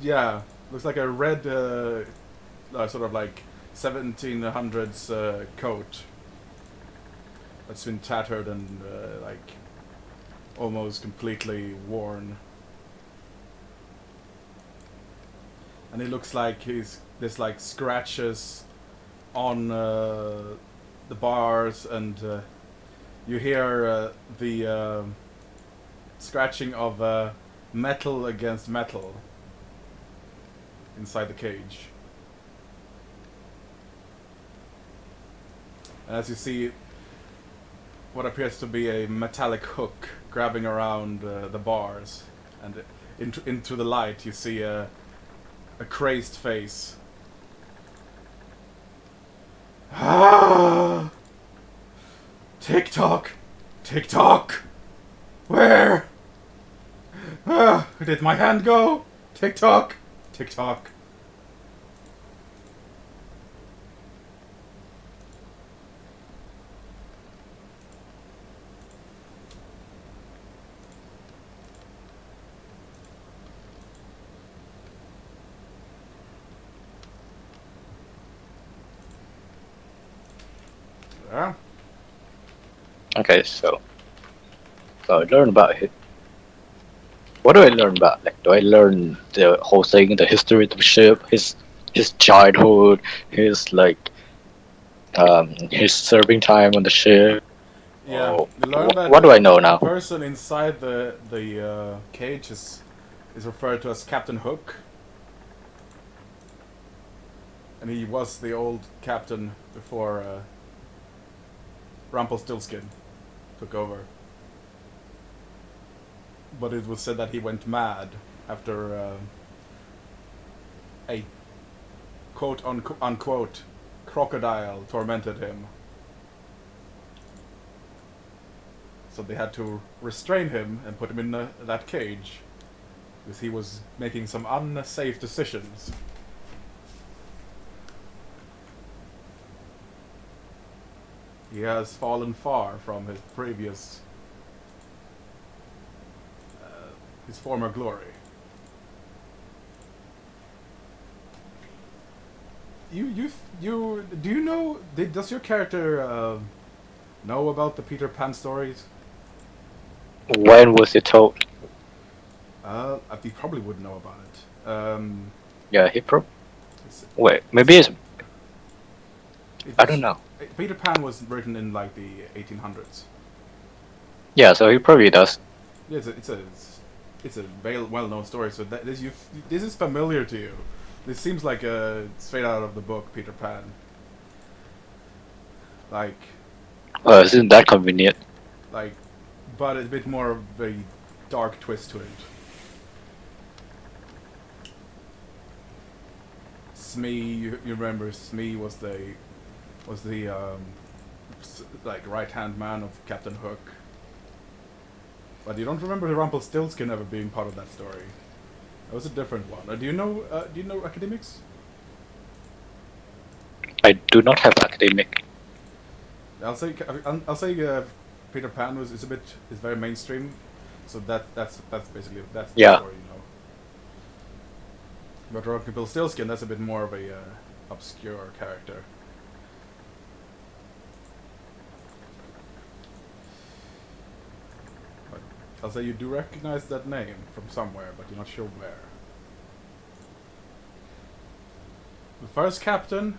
S2: Yeah, looks like a red, sort of like 1700s coat that's been tattered and like almost completely worn. And it looks like there's like scratches on the bars, and you hear the scratching of metal against metal inside the cage. And as you see, what appears to be a metallic hook grabbing around the bars, and into the light you see a crazed face. Ah! TikTok! TikTok! Where? Ah, did my hand go? TikTok! TikTok! Yeah.
S3: Okay, so I learned about it. what do I learn about? Like, do I learn the whole thing, the history of the ship, his childhood, his like his serving time on the ship?
S2: Yeah,
S3: Or
S2: you learn that
S3: what do I know
S2: the
S3: now?
S2: person inside the cage is referred to as Captain Hook, and he was the old captain before Rumpelstiltskin took over. But it was said that he went mad after a quote unquote crocodile tormented him. So they had to restrain him and put him in that cage because he was making some unsafe decisions. He has fallen far from his previous, his former glory. You do you know? Does your character know about the Peter Pan stories?
S3: When was it told?
S2: He probably would know about it.
S3: Yeah, he probably.
S2: It's,
S3: Wait, maybe it's. I don't
S2: it's
S3: know.
S2: Peter Pan was written in like the 1800s.
S3: Yeah, so he probably does.
S2: Yeah, it's a well-known story. So this is familiar to you. This seems like a straight out of the book, Peter Pan. Like,
S3: Isn't that convenient?
S2: like, but a bit more of a dark twist to it. Smee, you remember Smee was the like right hand man of Captain Hook. But you don't remember Rumpelstiltskin ever being part of that story. That was a different one. Do you know academics?
S3: I do not have academic.
S2: I'll say Peter Pan is very mainstream, so that's basically that's the
S3: Yeah.
S2: story, you know. But Rumpelstiltskin, that's a bit more of a obscure character. But I'll say you do recognize that name from somewhere, but you're not sure where. The first captain.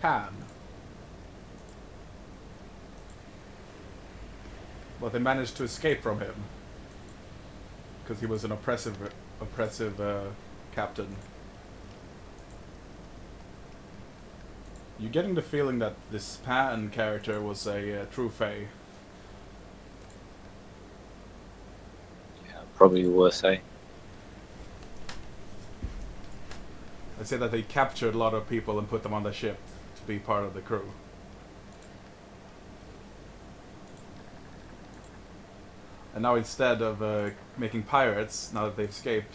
S2: Pan. But they managed to escape from him because he was an oppressive captain. You're getting the feeling that this Pan character was a true fae.
S3: Yeah, probably will say.
S2: They say that they captured a lot of people and put them on the ship to be part of the crew. And now instead of making pirates, now that they've escaped,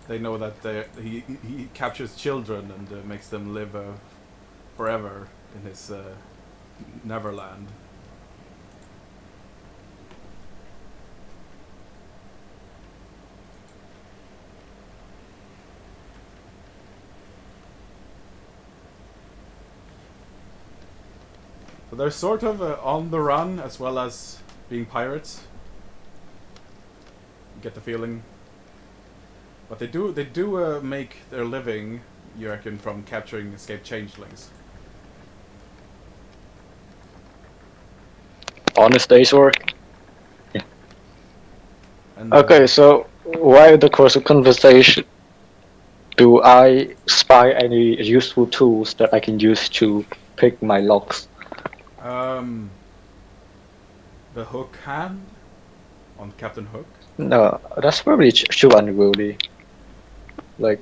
S2: they know that he captures children and makes them live forever in his Neverland. So they're sort of on the run as well as being pirates. You get the feeling. But they do make their living, you reckon, from capturing escaped changelings.
S3: Honest day's work.
S2: And,
S3: Okay, so while the course of conversation, do I spy any useful tools that I can use to pick my locks?
S2: The hook hand on Captain Hook.
S3: No, that's probably too unwieldy. Like,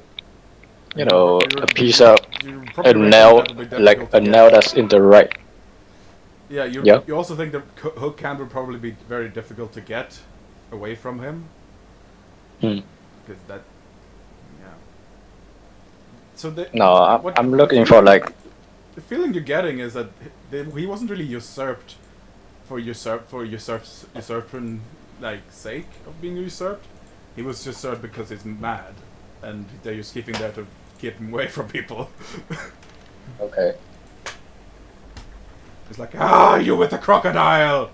S3: you know, a piece of
S2: You
S3: a
S2: probably reckon
S3: nail,
S2: that would be difficult
S3: like
S2: to
S3: a
S2: get.
S3: nail that's in the right.
S2: Yeah,
S3: Yeah.
S2: you also think the hook hand would probably be very difficult to get away from him.
S3: Hmm.
S2: Because that, yeah. So
S3: No,
S2: what
S3: I'm
S2: the
S3: looking for
S2: feeling-
S3: like.
S2: The feeling you're getting is that he wasn't really usurped for usurping like sake of being usurped. He was usurped because he's mad, and they're just keeping there to keep him away from people.
S3: Okay.
S2: It's like, ah, you with the crocodile!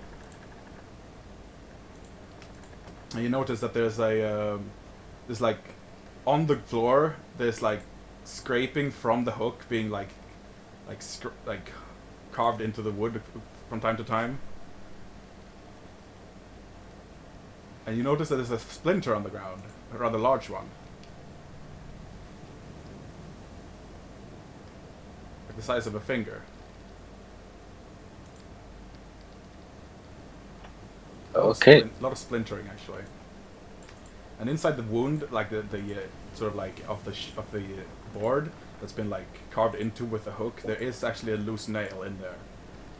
S2: And you notice that there's there's like, on the floor, there's like scraping from the hook being like carved into the wood from time to time. And you notice that there's a splinter on the ground, a rather large one. Like the size of a finger.
S3: Okay.
S2: A lot of splintering, actually. And inside the wound, like the sort of like of the board that's been like carved into with the hook, there is actually a loose nail in there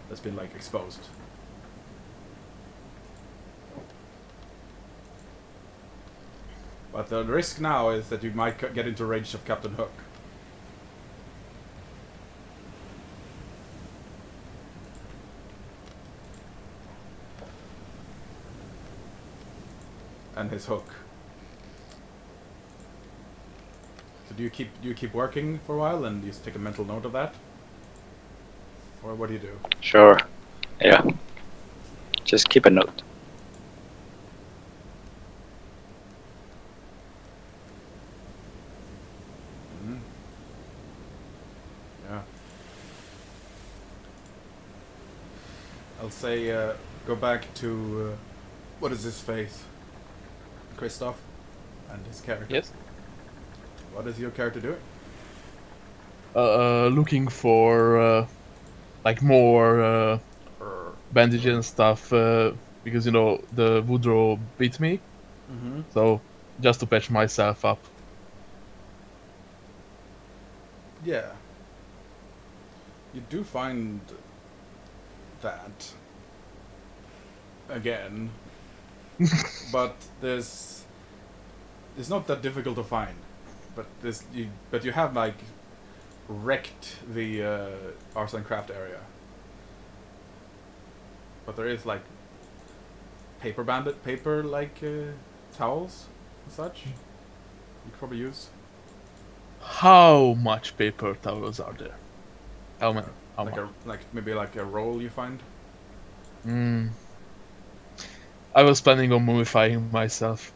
S2: that's been like exposed. But the risk now is that you might get into range of Captain Hook. And his hook. So do you keep working for a while and you take a mental note of that? Or what do you do?
S3: Sure. Yeah. Just keep a note.
S2: Mm. Yeah. I'll say go back to what is his face? Christoph and his character.
S1: Yes.
S2: What is your character doing?
S1: Looking for like more bandages and stuff because the Woodrow beat me,
S2: Mm-hmm.
S1: so just to patch myself up.
S2: Yeah. You do find that again, but it's not that difficult to find. But you have like wrecked the arts and craft area. But there is like paper towels and such. You could probably use.
S1: How much paper towels are there? How many? How much?
S2: Maybe like a roll you find.
S1: I was planning on mummifying myself.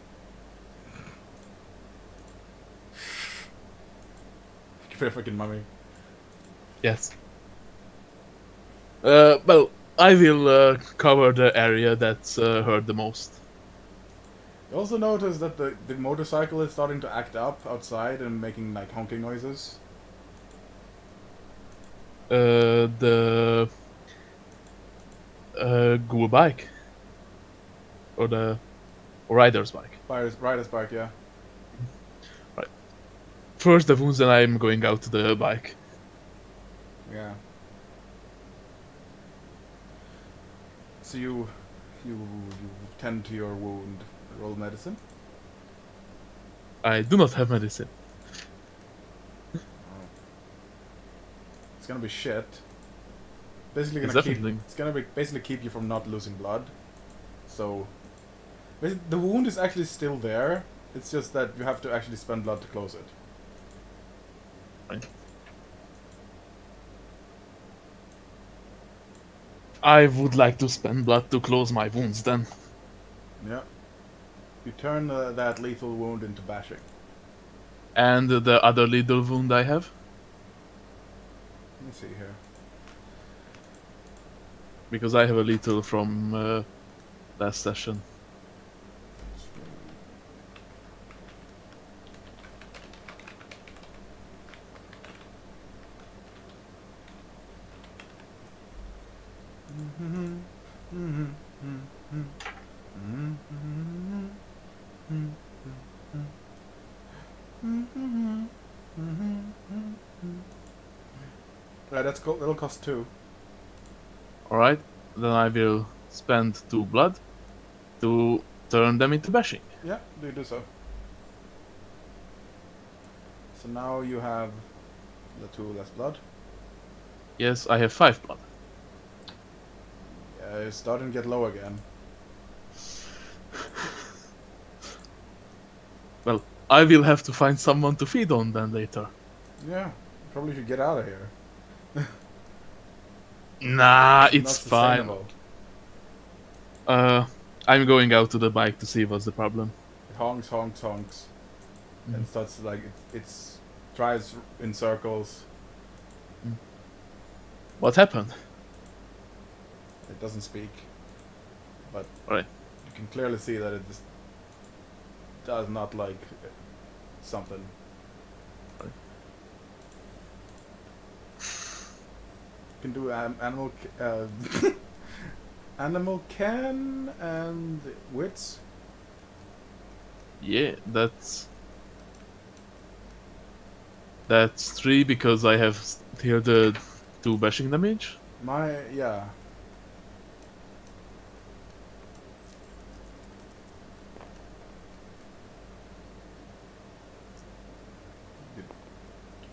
S2: Give it a freaking mummy.
S1: Yes. Well, I will cover the area that's hurt the most.
S2: You also notice that the motorcycle is starting to act up outside and making like honking noises.
S1: The ghoul bike, or the rider's bike.
S2: Rider's bike, yeah.
S1: First the wounds, then I'm going out to the bike.
S2: Yeah. So you tend to your wound. Roll medicine.
S1: I do not have medicine.
S2: It's gonna be shit. Basically
S1: It's
S2: gonna keep.
S1: definitely.
S2: It's gonna be basically keep you from not losing blood. So, the wound is actually still there. It's just that you have to actually spend blood to close it.
S1: Right. I would like to spend blood to close my wounds then.
S2: Yeah. You turn that lethal wound into bashing.
S1: And the other little wound I have,
S2: Let me see here.
S1: because I have a little from last session.
S2: Right, that'll cost 2.
S1: Alright, then I will spend 2 blood to turn them into bashing.
S2: Yeah, do so. So now you have the 2 less blood.
S1: Yes, I have 5 blood.
S2: Yeah, it's starting to get low again.
S1: Well, I will have to find someone to feed on then later.
S2: Yeah, probably should get out of here.
S1: Nah,
S2: It's
S1: it's
S2: not
S1: fine.
S2: sustainable.
S1: I'm going out to the bike to see what's the problem.
S2: It honks, honks, honks, and starts like it's drives in circles.
S1: What happened?
S2: It doesn't speak, but
S1: Alright.
S2: you can clearly see that it just does not like something. You can do animal can and wits.
S1: Yeah, that's 3 because I have here the 2 bashing damage.
S2: Yeah.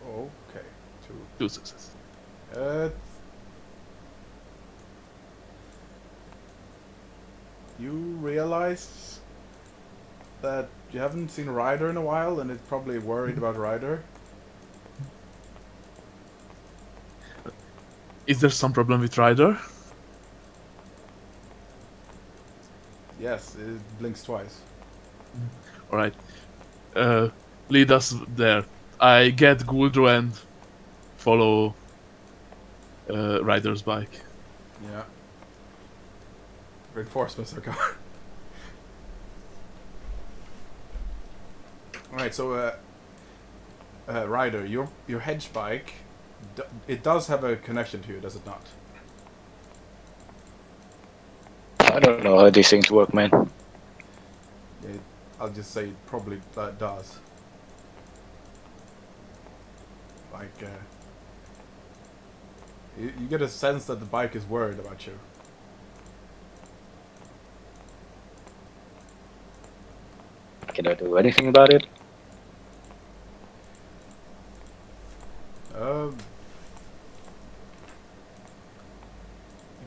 S2: Okay.
S1: 2 successes.
S2: Uh, you realize that you haven't seen Ryder in a while, and it's probably worried about Ryder.
S1: Is there some problem with Ryder?
S2: Yes, it blinks twice.
S1: Alright. Lead us there. I get Guldro and follow Ryder's bike.
S2: Yeah. Reinforcements are coming. Alright, so Ryder, your hedge bike, it does have a connection to you, does it not?
S3: I don't know how these things work, man.
S2: I'll just say it probably does. Like, you get a sense that the bike is worried about you.
S3: Can I do anything about it?
S2: You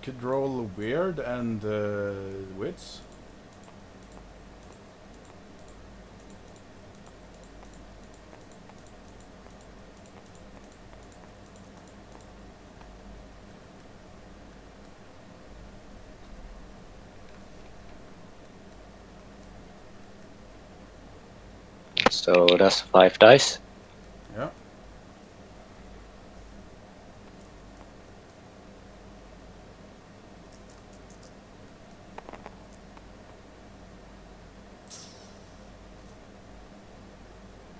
S2: could roll weird and wits.
S3: So that's 5 dice.
S2: Yeah.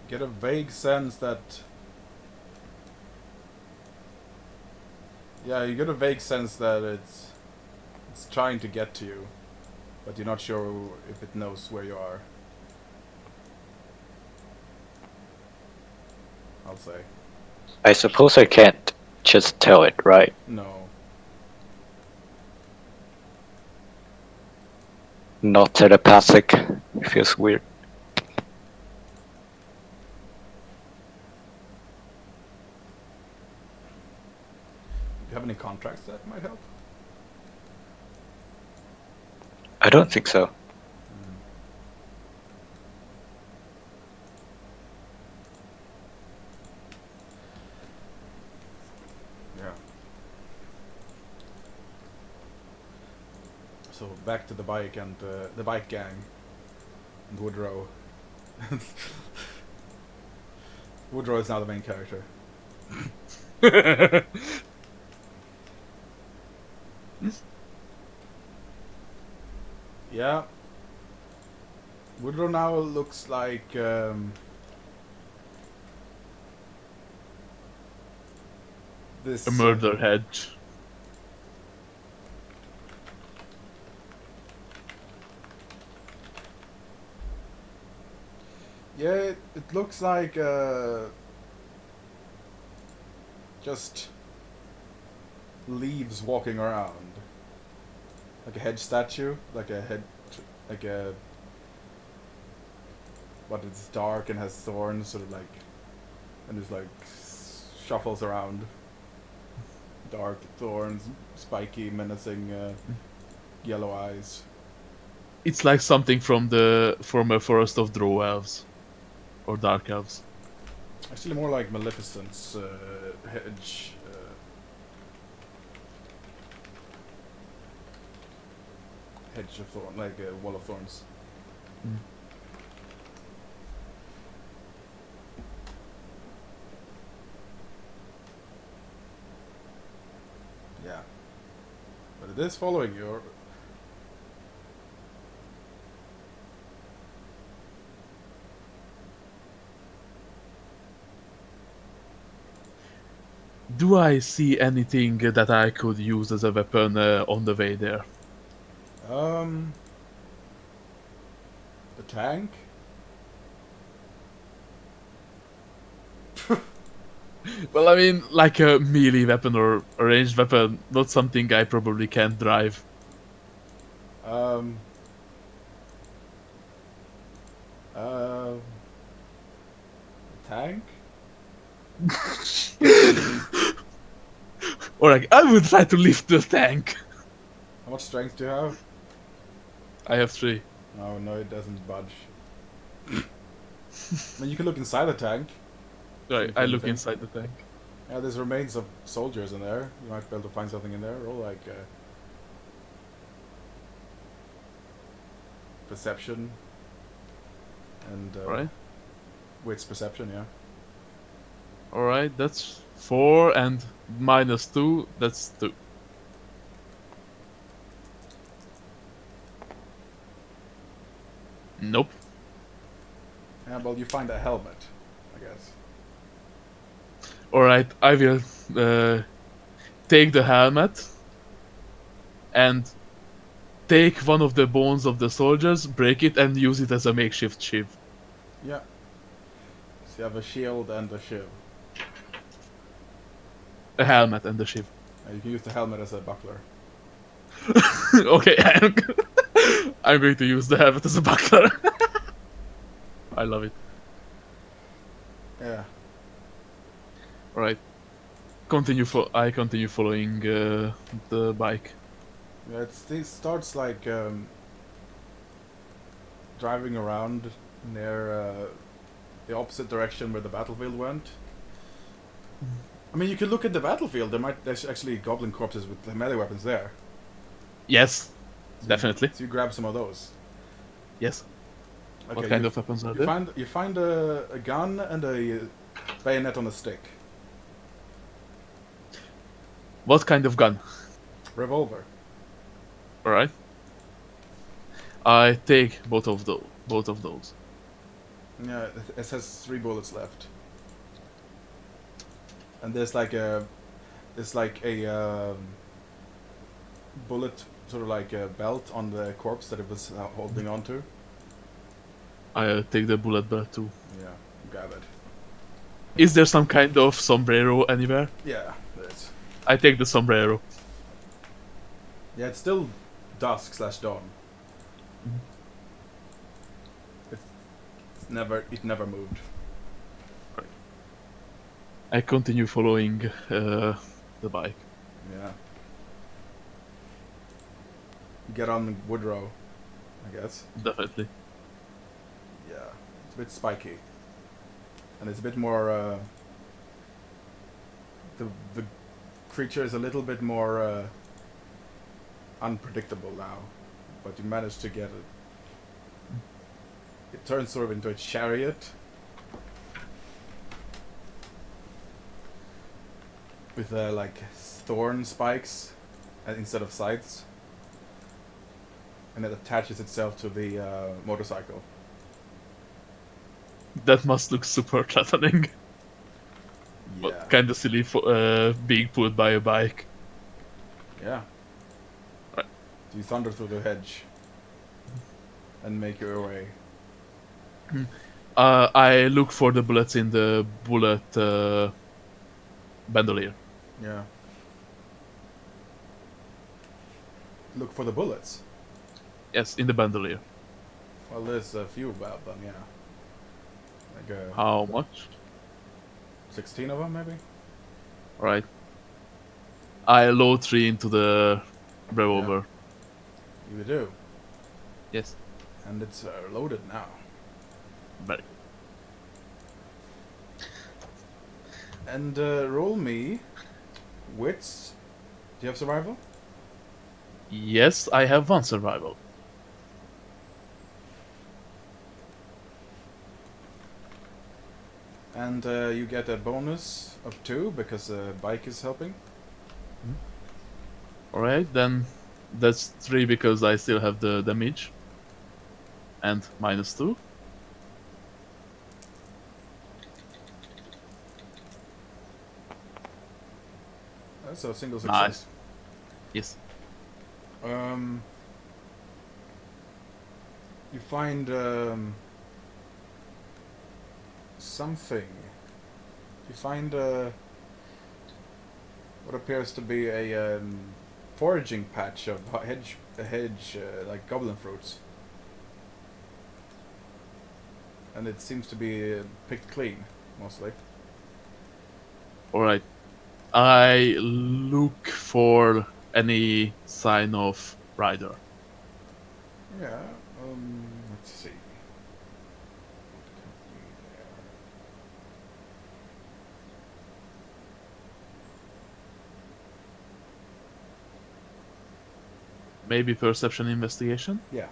S2: Get a vague sense that. Yeah, you get a vague sense that it's trying to get to you, but you're not sure if it knows where you are. I'll say.
S3: I suppose I can't just tell it, right?
S2: No.
S3: Not telepathic. It feels weird.
S2: Do you have any contracts that might help?
S3: I don't think so.
S2: Yeah. So back to the bike and the bike gang and Woodrow. Woodrow is now the main character. Yeah. Woodrow now looks like this
S1: A murder hedge.
S2: Yeah, it looks like just leaves walking around, like a hedge statue, like a but it's dark and has thorns, sort of like, and just like shuffles around. Dark thorns, spiky, menacing, yellow eyes.
S1: It's like something from a forest of drow elves or dark elves.
S2: Actually, more like Maleficent's hedge. hedge of thorn, like a wall of thorns.
S1: Mm.
S2: Yeah, but it is following you.
S1: Do I see anything that I could use as a weapon on the way there?
S2: The tank.
S1: Well, I mean, like a melee weapon or a ranged weapon, not something I probably can't drive.
S2: Um. Uh. Tank.
S1: Alright, I would try to lift the tank.
S2: How much strength do you have?
S1: I have 3.
S2: Oh no, it doesn't budge. I mean, you can look inside the tank.
S1: Right,
S2: for
S1: I look
S2: anything.
S1: inside the tank.
S2: Yeah, there's remains of soldiers in there. You might be able to find something in there. Roll like perception and
S1: Alright,
S2: wits perception. Yeah.
S1: alright, that's 4 and minus 2, that's 2. Nope.
S2: Yeah, well, you find a helmet, I guess.
S1: Alright, I will take the helmet and take one of the bones of the soldiers, break it, and use it as a makeshift shiv.
S2: Yeah. So you have a shield and a shiv.
S1: A helmet and a shiv.
S2: You can use the helmet as a buckler.
S1: Okay, I'm going to use the helmet as a buckler. I love it.
S2: Yeah.
S1: Alright. I continue following the bike.
S2: Yeah, it starts like driving around near the opposite direction where the battlefield went. I mean, you could look at the battlefield. There's actually goblin corpses with the melee weapons there.
S1: Yes, definitely.
S2: So you grab some of those.
S1: Yes.
S2: Okay,
S1: What kind of weapons are there?
S2: You find a gun and a bayonet on a stick.
S1: What kind of gun?
S2: Revolver.
S1: Alright. I take both of those. Both of those.
S2: Yeah, it has 3 bullets left. And there's like a bullet, sort of like a belt on the corpse that it was holding onto.
S1: I take the bullet belt too.
S2: Yeah, grab it.
S1: Is there some kind of sombrero anywhere?
S2: Yeah, there's.
S1: I take the sombrero.
S2: Yeah, it's still dusk/dawn. It never moved.
S1: I continue following the bike.
S2: Yeah. You get on Woodrow, I guess.
S1: Definitely.
S2: Yeah, it's a bit spiky, and it's a bit more. The creature is a little bit more unpredictable now, but you managed to get it. It turns sort of into a chariot with like thorn spikes instead of scythes, and it attaches itself to the motorcycle.
S1: That must look super threatening.
S2: Yeah.
S1: But kind of silly for being pulled by a bike.
S2: Yeah.
S1: Right.
S2: So you thunder through the hedge and make your way.
S1: I look for the bullets in the bullet bandolier.
S2: Yeah. Look for the bullets.
S1: Yes, in the bandolier.
S2: Well, there's a few about them, yeah. Like
S1: How much?
S2: 16 of them, maybe?
S1: Right. I load 3 into the revolver.
S2: You do.
S1: Yes.
S2: And it's loaded now.
S1: Very.
S2: And roll me wits. Do you have survival?
S1: Yes, I have one survival.
S2: And you get a bonus of 2 because the bike is helping.
S1: Alright, then that's 3 because I still have the damage. And -2.
S2: So a single
S1: Nice.
S2: success.
S1: Yes.
S2: You find something. You find what appears to be a foraging patch of hedge like goblin fruits, and it seems to be picked clean, mostly.
S1: Alright. I look for any sign of rider.
S2: Yeah. Let's see. What could be there?
S1: Maybe perception investigation?
S2: Yeah.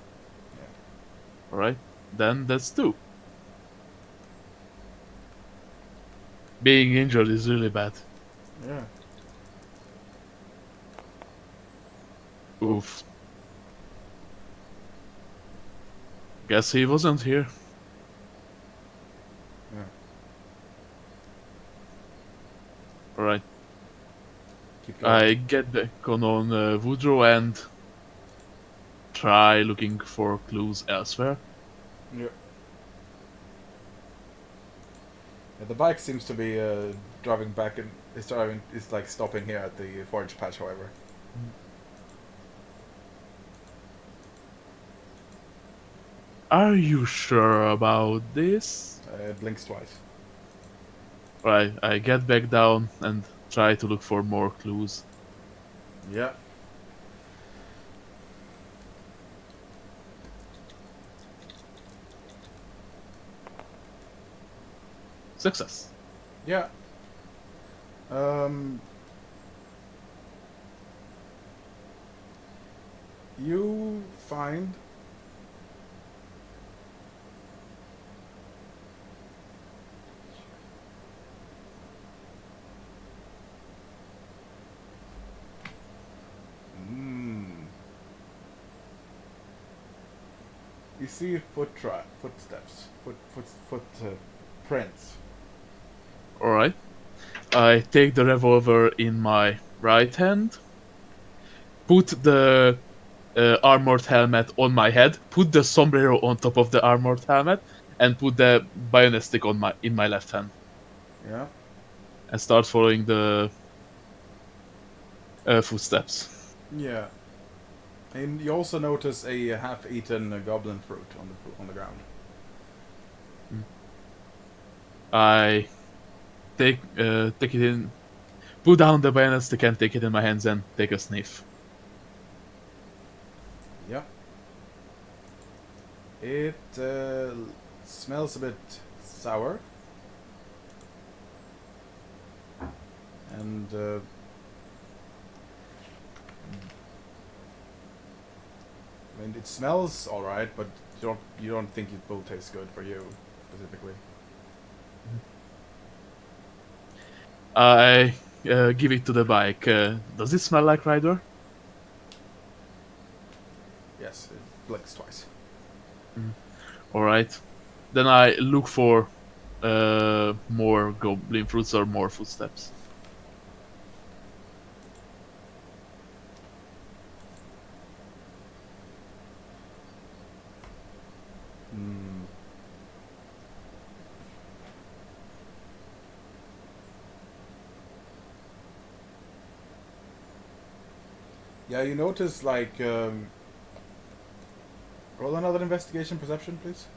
S1: Alright. Then that's 2. Being injured is really bad.
S2: Yeah.
S1: Oof. Guess he wasn't here.
S2: Yeah.
S1: Alright.
S2: Keep going.
S1: I get back on Woodrow and try looking for clues elsewhere.
S2: Yeah. Yeah, the bike seems to be driving back and it's like stopping here at the forage patch, however.
S1: Are you sure about this?
S2: It blinks twice.
S1: Right, I get back down and try to look for more clues.
S2: Yeah.
S1: Success.
S2: Yeah. You find you see footsteps, prints.
S1: Alright. I take the revolver in my right hand, put the armored helmet on my head, put the sombrero on top of the armored helmet, and put the bayonet stick on my left hand,
S2: Yeah.
S1: and start following the footsteps.
S2: Yeah. And you also notice a half-eaten goblin fruit on the ground.
S1: I take it in, put down the bayonet stick and take it in my hands and take a sniff.
S2: Yeah. It smells a bit sour. And I mean, it smells all right, but you don't think it will taste good for you specifically.
S1: I give it to the bike. Does it smell like Ryder?
S2: Yes, it blinks twice.
S1: Alright. Then I look for more goblin fruits or more footsteps.
S2: Hmm. Yeah, you notice like roll another investigation perception, please.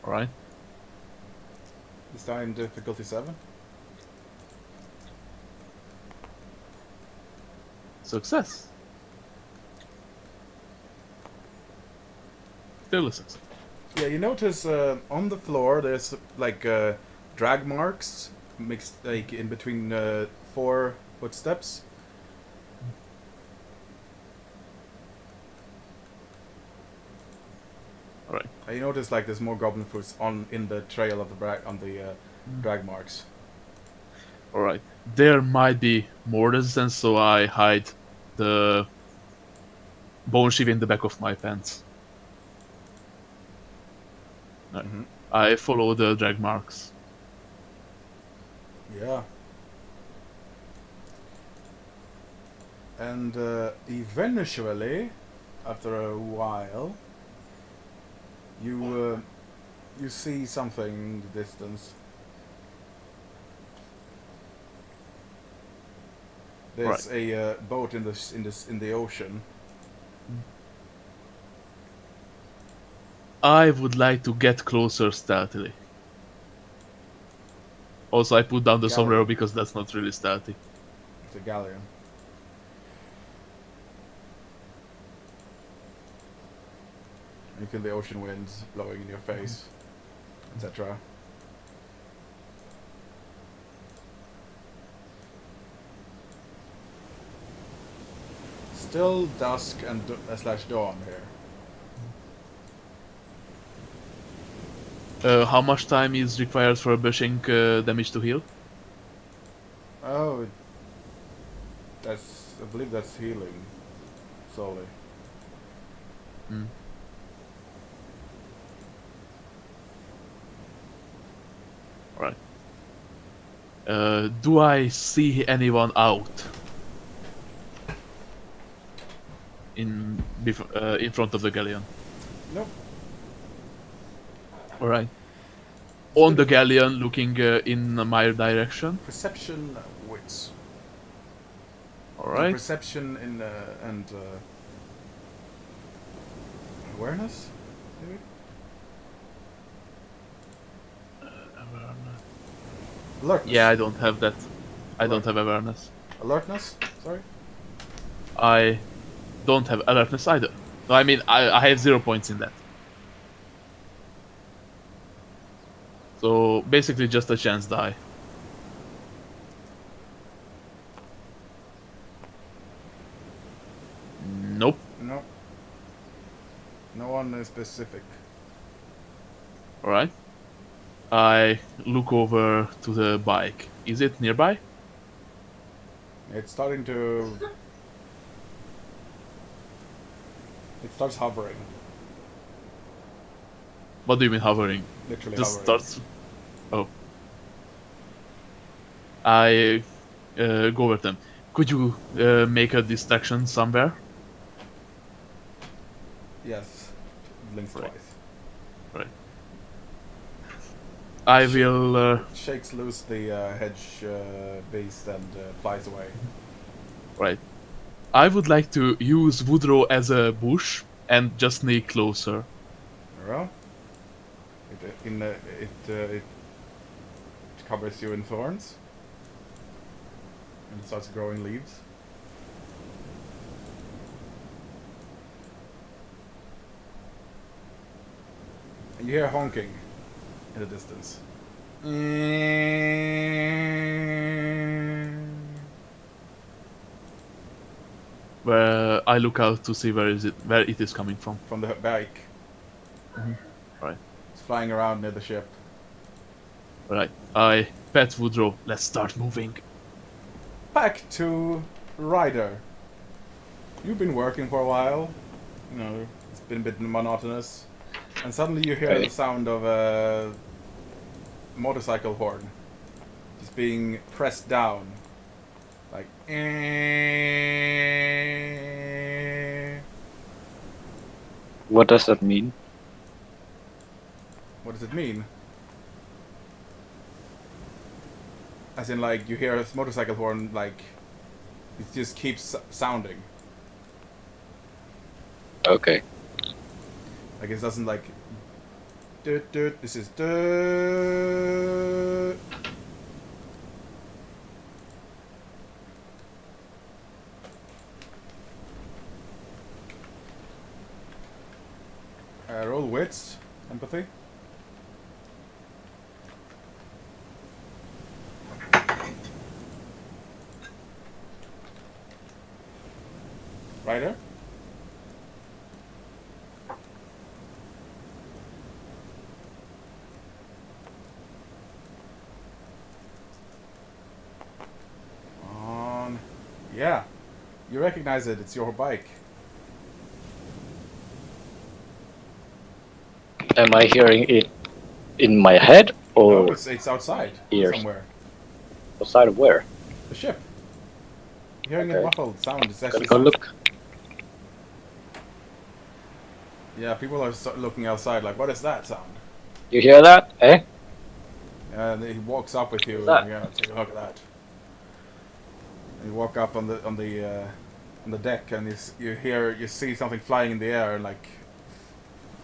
S1: Alright.
S2: This time difficulty 7.
S1: Success. Still a success.
S2: Yeah, you notice on the floor there's like drag marks mixed like in between 4 footsteps. You notice like there's more goblin fruits in the trail of the drag marks.
S1: Alright. There might be more resistance, so I hide the bone sheave in the back of my pants. No.
S2: Mm-hmm.
S1: I follow the drag marks.
S2: Yeah. And eventually, after a while, you see something in the distance. There's a boat in the ocean.
S1: I would like to get closer stealthily. Also, I put down the
S2: Galleon.
S1: sombrero because that's not really stealthy.
S2: It's a galleon. You feel the ocean winds blowing in your face, etc. Still dusk and slash dawn here.
S1: How much time is required for brushing damage to heal?
S2: Oh, I believe that's healing solely.
S1: Mm. Alright. Do I see anyone out? In front of the galleon?
S2: Nope.
S1: Alright. On the galleon, looking in my direction.
S2: Perception, wits.
S1: Alright.
S2: Perception and awareness, maybe. Alertness.
S1: Yeah, I don't have that. I don't have awareness.
S2: Alertness. Sorry.
S1: I don't have alertness either. No, I mean, I have 0 points in that. So basically just a chance die. Nope.
S2: No. No one is specific.
S1: Alright. I look over to the bike. Is it nearby?
S2: It's starting to. It starts hovering.
S1: What do you mean hovering?
S2: Literally
S1: Just
S2: hovering.
S1: starts. Oh. I go with them. Could you make a distraction somewhere?
S2: Yes. Blinks
S1: Right.
S2: twice.
S1: Right. I will.
S2: Shakes loose the hedge beast and flies away.
S1: Right. I would like to use Woodrow as a bush and just sneak closer.
S2: Well, it covers you in thorns and it starts growing leaves. And you hear honking in the distance.
S1: Where I look out to see where it is coming from.
S2: From the bike.
S1: Right.
S2: It's flying around near the ship.
S1: Right. I pet Woodrow. Let's start moving.
S2: Back to Ryder. You've been working for a while. You know, it's been a bit monotonous. And suddenly you hear the sound of a motorcycle horn. Just being pressed down. Like,
S3: What does that mean?
S2: What does it mean? As in, like, you hear a motorcycle horn, like, it just keeps sounding.
S3: Okay.
S2: Like, it doesn't, like, this is doot. Roll wits, empathy. Ryder? Yeah. You recognize it. It's your bike.
S3: Am I hearing it in my head
S2: No,
S3: or
S2: it's outside
S3: ears?
S2: somewhere.
S3: Outside of where?
S2: The ship. You're hearing a
S3: Okay.
S2: muffled sound. It's
S3: Gonna
S2: actually
S3: go look.
S2: Yeah, people are looking outside like, what is that sound?
S3: You hear that? Eh?
S2: And he walks up with you.
S3: What's that?
S2: Yeah, take a look at that. And you walk up on the deck, and you see something flying in the air, and like,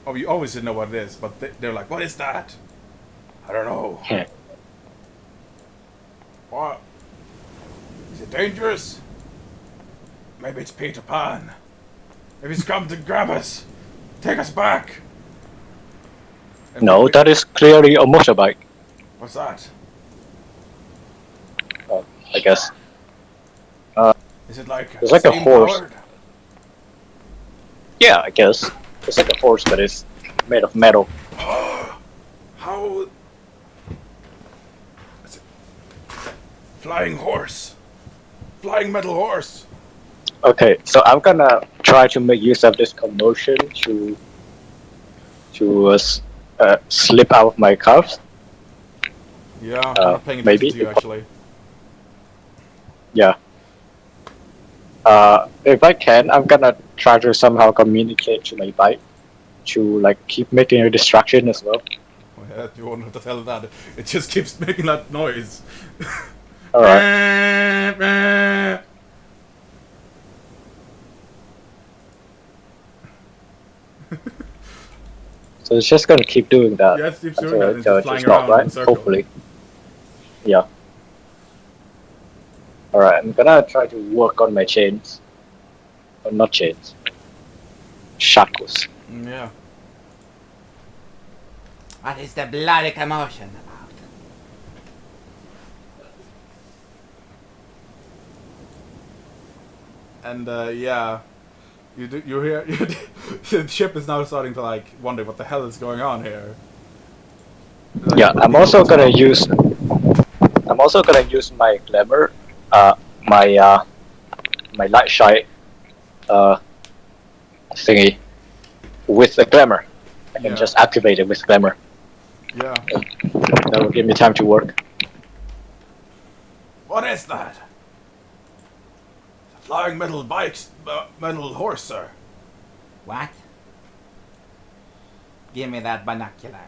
S2: oh, you always didn't know what it is, but they're like, what is that? I don't know. What? Is it dangerous? Maybe it's Peter Pan. Maybe he's come to grab us. Take us back. And
S3: No, that is clearly a motorbike.
S2: What's that?
S3: I guess.
S2: Is it like
S3: It's like a
S2: steam
S3: horse.
S2: powered?
S3: Yeah, I guess. It's like a horse, but it's made of metal.
S2: How? Is it flying horse. Flying metal horse.
S3: Okay, so I'm gonna try to make use of this commotion to slip out of my cuffs.
S2: Yeah, I'm not paying attention
S3: maybe.
S2: to you actually.
S3: Yeah. If I can, I'm gonna try to somehow communicate to my bike to like keep making a distraction as well.
S2: Oh, yeah, you won't have to tell that. It just keeps making that noise.
S3: All right. So it's just gonna keep doing that
S2: Yeah, it keeps doing
S3: until,
S2: that. It's
S3: until
S2: just flying
S3: it's not
S2: around in a
S3: right.
S2: circle.
S3: Hopefully. Yeah. All right. I'm gonna try to work on my chains. Or not chains. Shackles.
S2: Yeah.
S4: What is the bloody commotion about?
S2: And yeah, you hear the ship is now starting to like wonder what the hell is going on here. Like,
S3: Yeah. I'm also gonna use my glamour, my my light shine, thingy, with the glamour. I can
S2: Yeah.
S3: just activate it with glamour.
S2: Yeah.
S3: That will give me time to work.
S2: What is that? It's a flying metal metal horse, sir.
S4: What? Give me that binocular.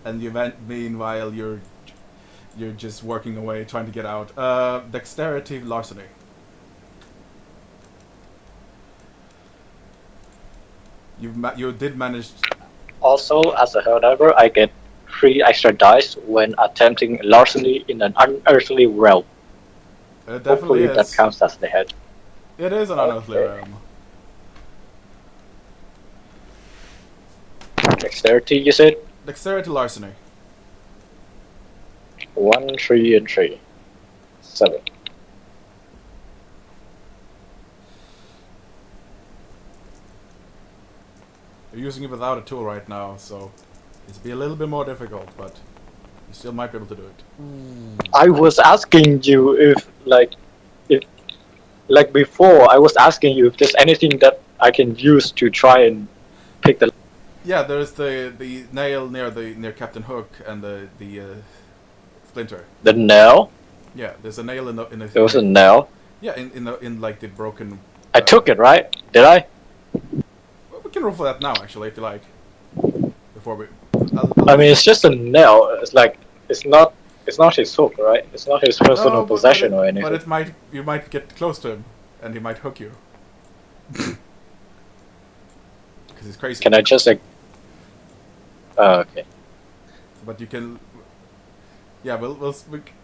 S2: And meanwhile you're just working away trying to get out. Dexterity larceny. You did manage.
S3: Also, as a helldiver, I get 3 extra dice when attempting larceny in an unearthly realm.
S2: It
S3: Hopefully
S2: definitely
S3: that
S2: is.
S3: counts as the head.
S2: It is an unearthly
S3: Okay.
S2: realm.
S3: Dexterity, you said?
S2: Dexterity larceny.
S3: 1, 3, and 3. 7.
S2: You're using it without a tool right now, so it's be a little bit more difficult, but you still might be able to do it.
S3: I was asking you if before, I was asking you if there's anything that I can use to try and pick the.
S2: Yeah, there's the nail near Captain Hook and the splinter.
S3: The nail?
S2: Yeah, there's a nail in the.
S3: There was a nail.
S2: Yeah, in like the broken.
S3: I took it, right? Did I?
S2: We can roll for that now, actually, if you like. Before we.
S3: I mean, it's just a nail. It's like it's not his hook, right? It's not his personal possession or anything.
S2: But you might get close to him, and he might hook you. Because he's crazy.
S3: Can I just like? Okay.
S2: But you can. Yeah,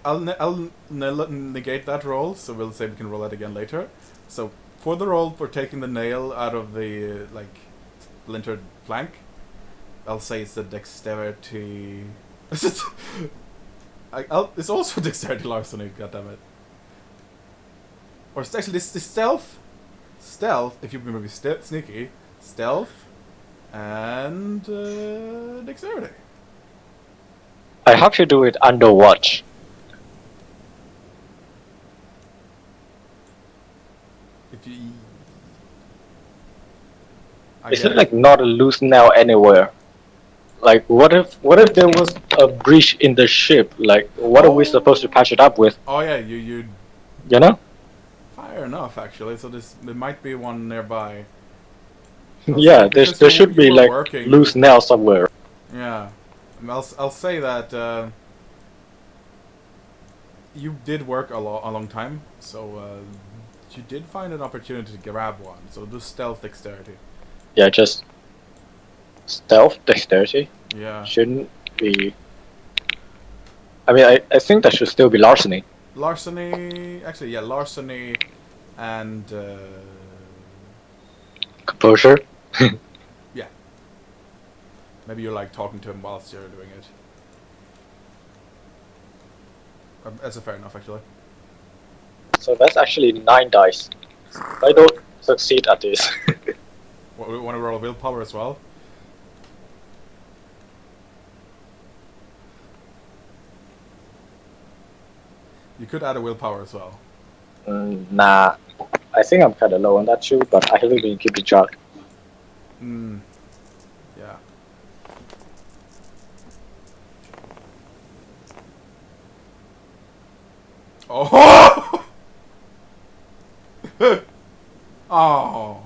S2: I'll negate that roll, so we'll say we can roll that again later. So for the roll for taking the nail out of the like splintered plank, I'll say it's the dexterity. It's also dexterity larceny. Goddammit. Or it's actually this stealth. Stealth, if you remember, be sneaky. Stealth and dexterity.
S3: I have to do it under watch.
S2: I
S3: Is
S2: get
S3: it
S2: it.
S3: like not a loose nail anywhere? Like what if there was a breach in the ship? Like what are we supposed to patch it up with?
S2: Oh yeah, you.
S3: You know?
S2: Fair enough, actually. So there might be one nearby.
S3: Yeah,
S2: Because
S3: there should
S2: you
S3: be
S2: were
S3: like
S2: working.
S3: loose nail somewhere.
S2: Yeah, I'll say that you did work a long time, so you did find an opportunity to grab one. So do stealth dexterity.
S3: Yeah, just stealth dexterity
S2: Yeah,
S3: shouldn't be. I mean, I think that should still be larceny.
S2: larceny. Actually, yeah, larceny, and
S3: Composure.
S2: yeah, maybe you're like talking to him whilst you're doing it. That's a fair enough, actually.
S3: So that's actually 9 dice. If I don't succeed at this.
S2: Want to roll willpower as well? You could add a willpower as well.
S3: Nah. I think I'm kind of low on that too, but I haven't been keeping track.
S2: Hmm. Yeah. Oh! Oh!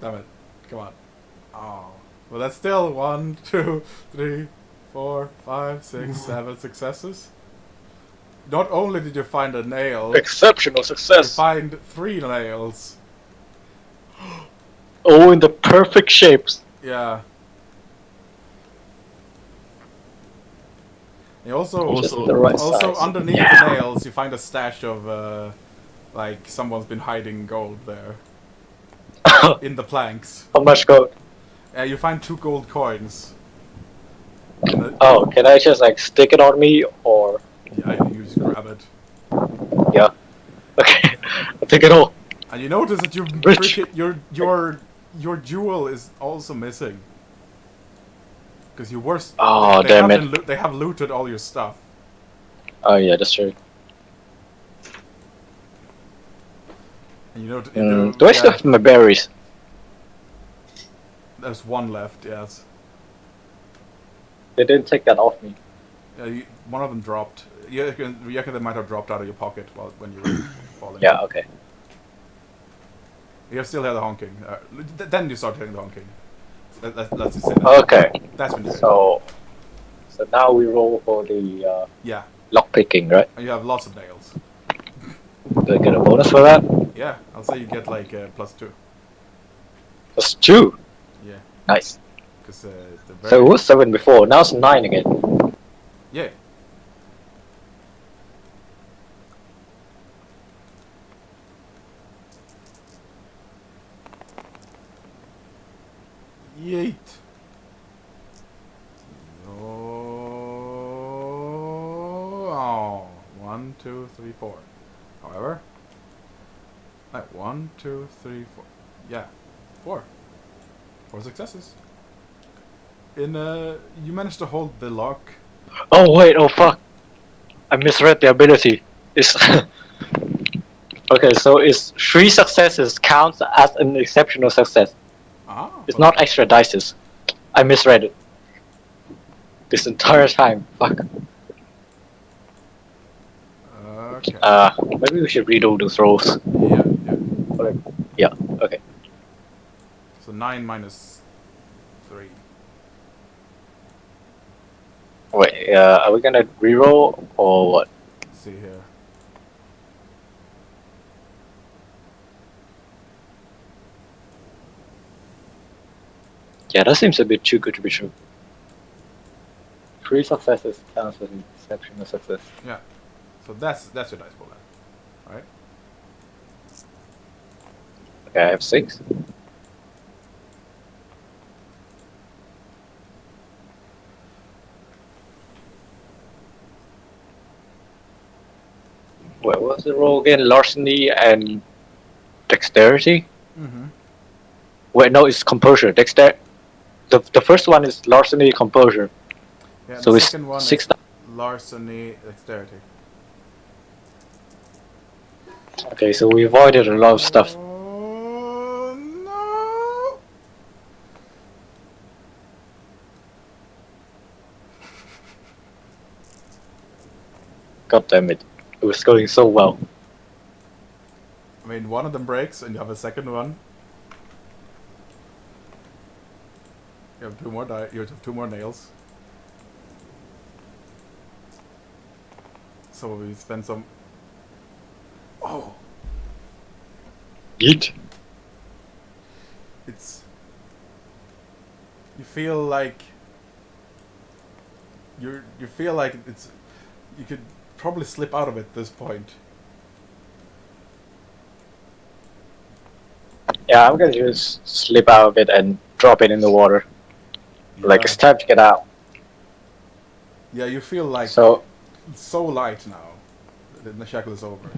S2: Damn it. Come on. Oh. Well, that's still 1, 2, 3, 4, 5, 6, 7 successes. Not only did you find a nail,
S3: Exceptional
S2: you
S3: success.
S2: find 3 nails.
S3: All in the perfect shapes.
S2: Yeah. You also,
S3: Just the right
S2: also
S3: size.
S2: underneath
S3: Yeah.
S2: the nails, you find a stash of, like, someone's been hiding gold there. In the planks.
S3: How much gold?
S2: You find 2 gold coins.
S3: Oh, can I just like stick it on me or?
S2: Yeah, you just grab it.
S3: Yeah. Okay. I'll take it all.
S2: And you notice that
S3: Rich.
S2: your jewel is also missing. Because you were
S3: Oh,
S2: they
S3: damn
S2: have
S3: it.
S2: they have looted all your stuff.
S3: Oh yeah, that's true.
S2: And you
S3: Do I still have my berries?
S2: there's 1 left. Yes.
S3: They didn't take that off me.
S2: Yeah, one of them dropped. You reckon they might have dropped out of your pocket when you were falling.
S3: Yeah. Okay.
S2: You still hear the honking. Then you start hearing the honking. Let's just say that.
S3: Okay.
S2: That's when you hear it.
S3: So now we roll for the
S2: Yeah.
S3: lock picking, right?
S2: And you have lots of nails.
S3: Do I get a bonus for that?
S2: Yeah, I'll say you get like +2.
S3: That's 2.
S2: Yeah,
S3: Nice.
S2: because
S3: So it was 7 before. Now it's 9 again.
S2: yeah. Yeet. Oh, 1, 2, 3, 4. However, like 1, 2, 3, 4. Yeah, 4. 4 successes. You managed to hold the lock.
S3: Oh wait. Oh fuck. I misread the ability. It's okay. So it's 3 successes counts as an exceptional success.
S2: Ah,
S3: It's not extra dices. I misread it. This entire time. Fuck.
S2: Okay.
S3: Maybe we should read all those rolls.
S2: Yeah, yeah.
S3: Okay. Yeah. Okay.
S2: So 9 minus 3.
S3: Wait. Are we gonna reroll or what?
S2: Let's see here.
S3: Yeah, that seems a bit too good to be true. 3 successes counts as an exceptional success.
S2: Yeah. So that's your dice pool then. Right?
S3: Okay, I have 6. What was the roll again? Larceny and dexterity?
S2: Mm-hmm.
S3: Wait, no, it's composure. The first one is larceny composure.
S2: Yeah,
S3: So
S2: the
S3: it's
S2: second one
S3: 6.
S2: is larceny dexterity.
S3: Okay, so we avoided a lot of stuff.
S2: Oh no!
S3: God damn it. It was going so well.
S2: I mean, one of them breaks, and you have a second one. You have two more. You have two more nails. So we spend some. Oh,
S3: Yeet.
S2: it's. You feel like. You feel like it's. You could probably slip out of it at this point.
S3: Yeah, I'm gonna just slip out of it and drop it in the water. Like,
S2: Yeah.
S3: it's time to get out.
S2: Yeah, you feel like
S3: So,
S2: it's so light now. The shackle is over.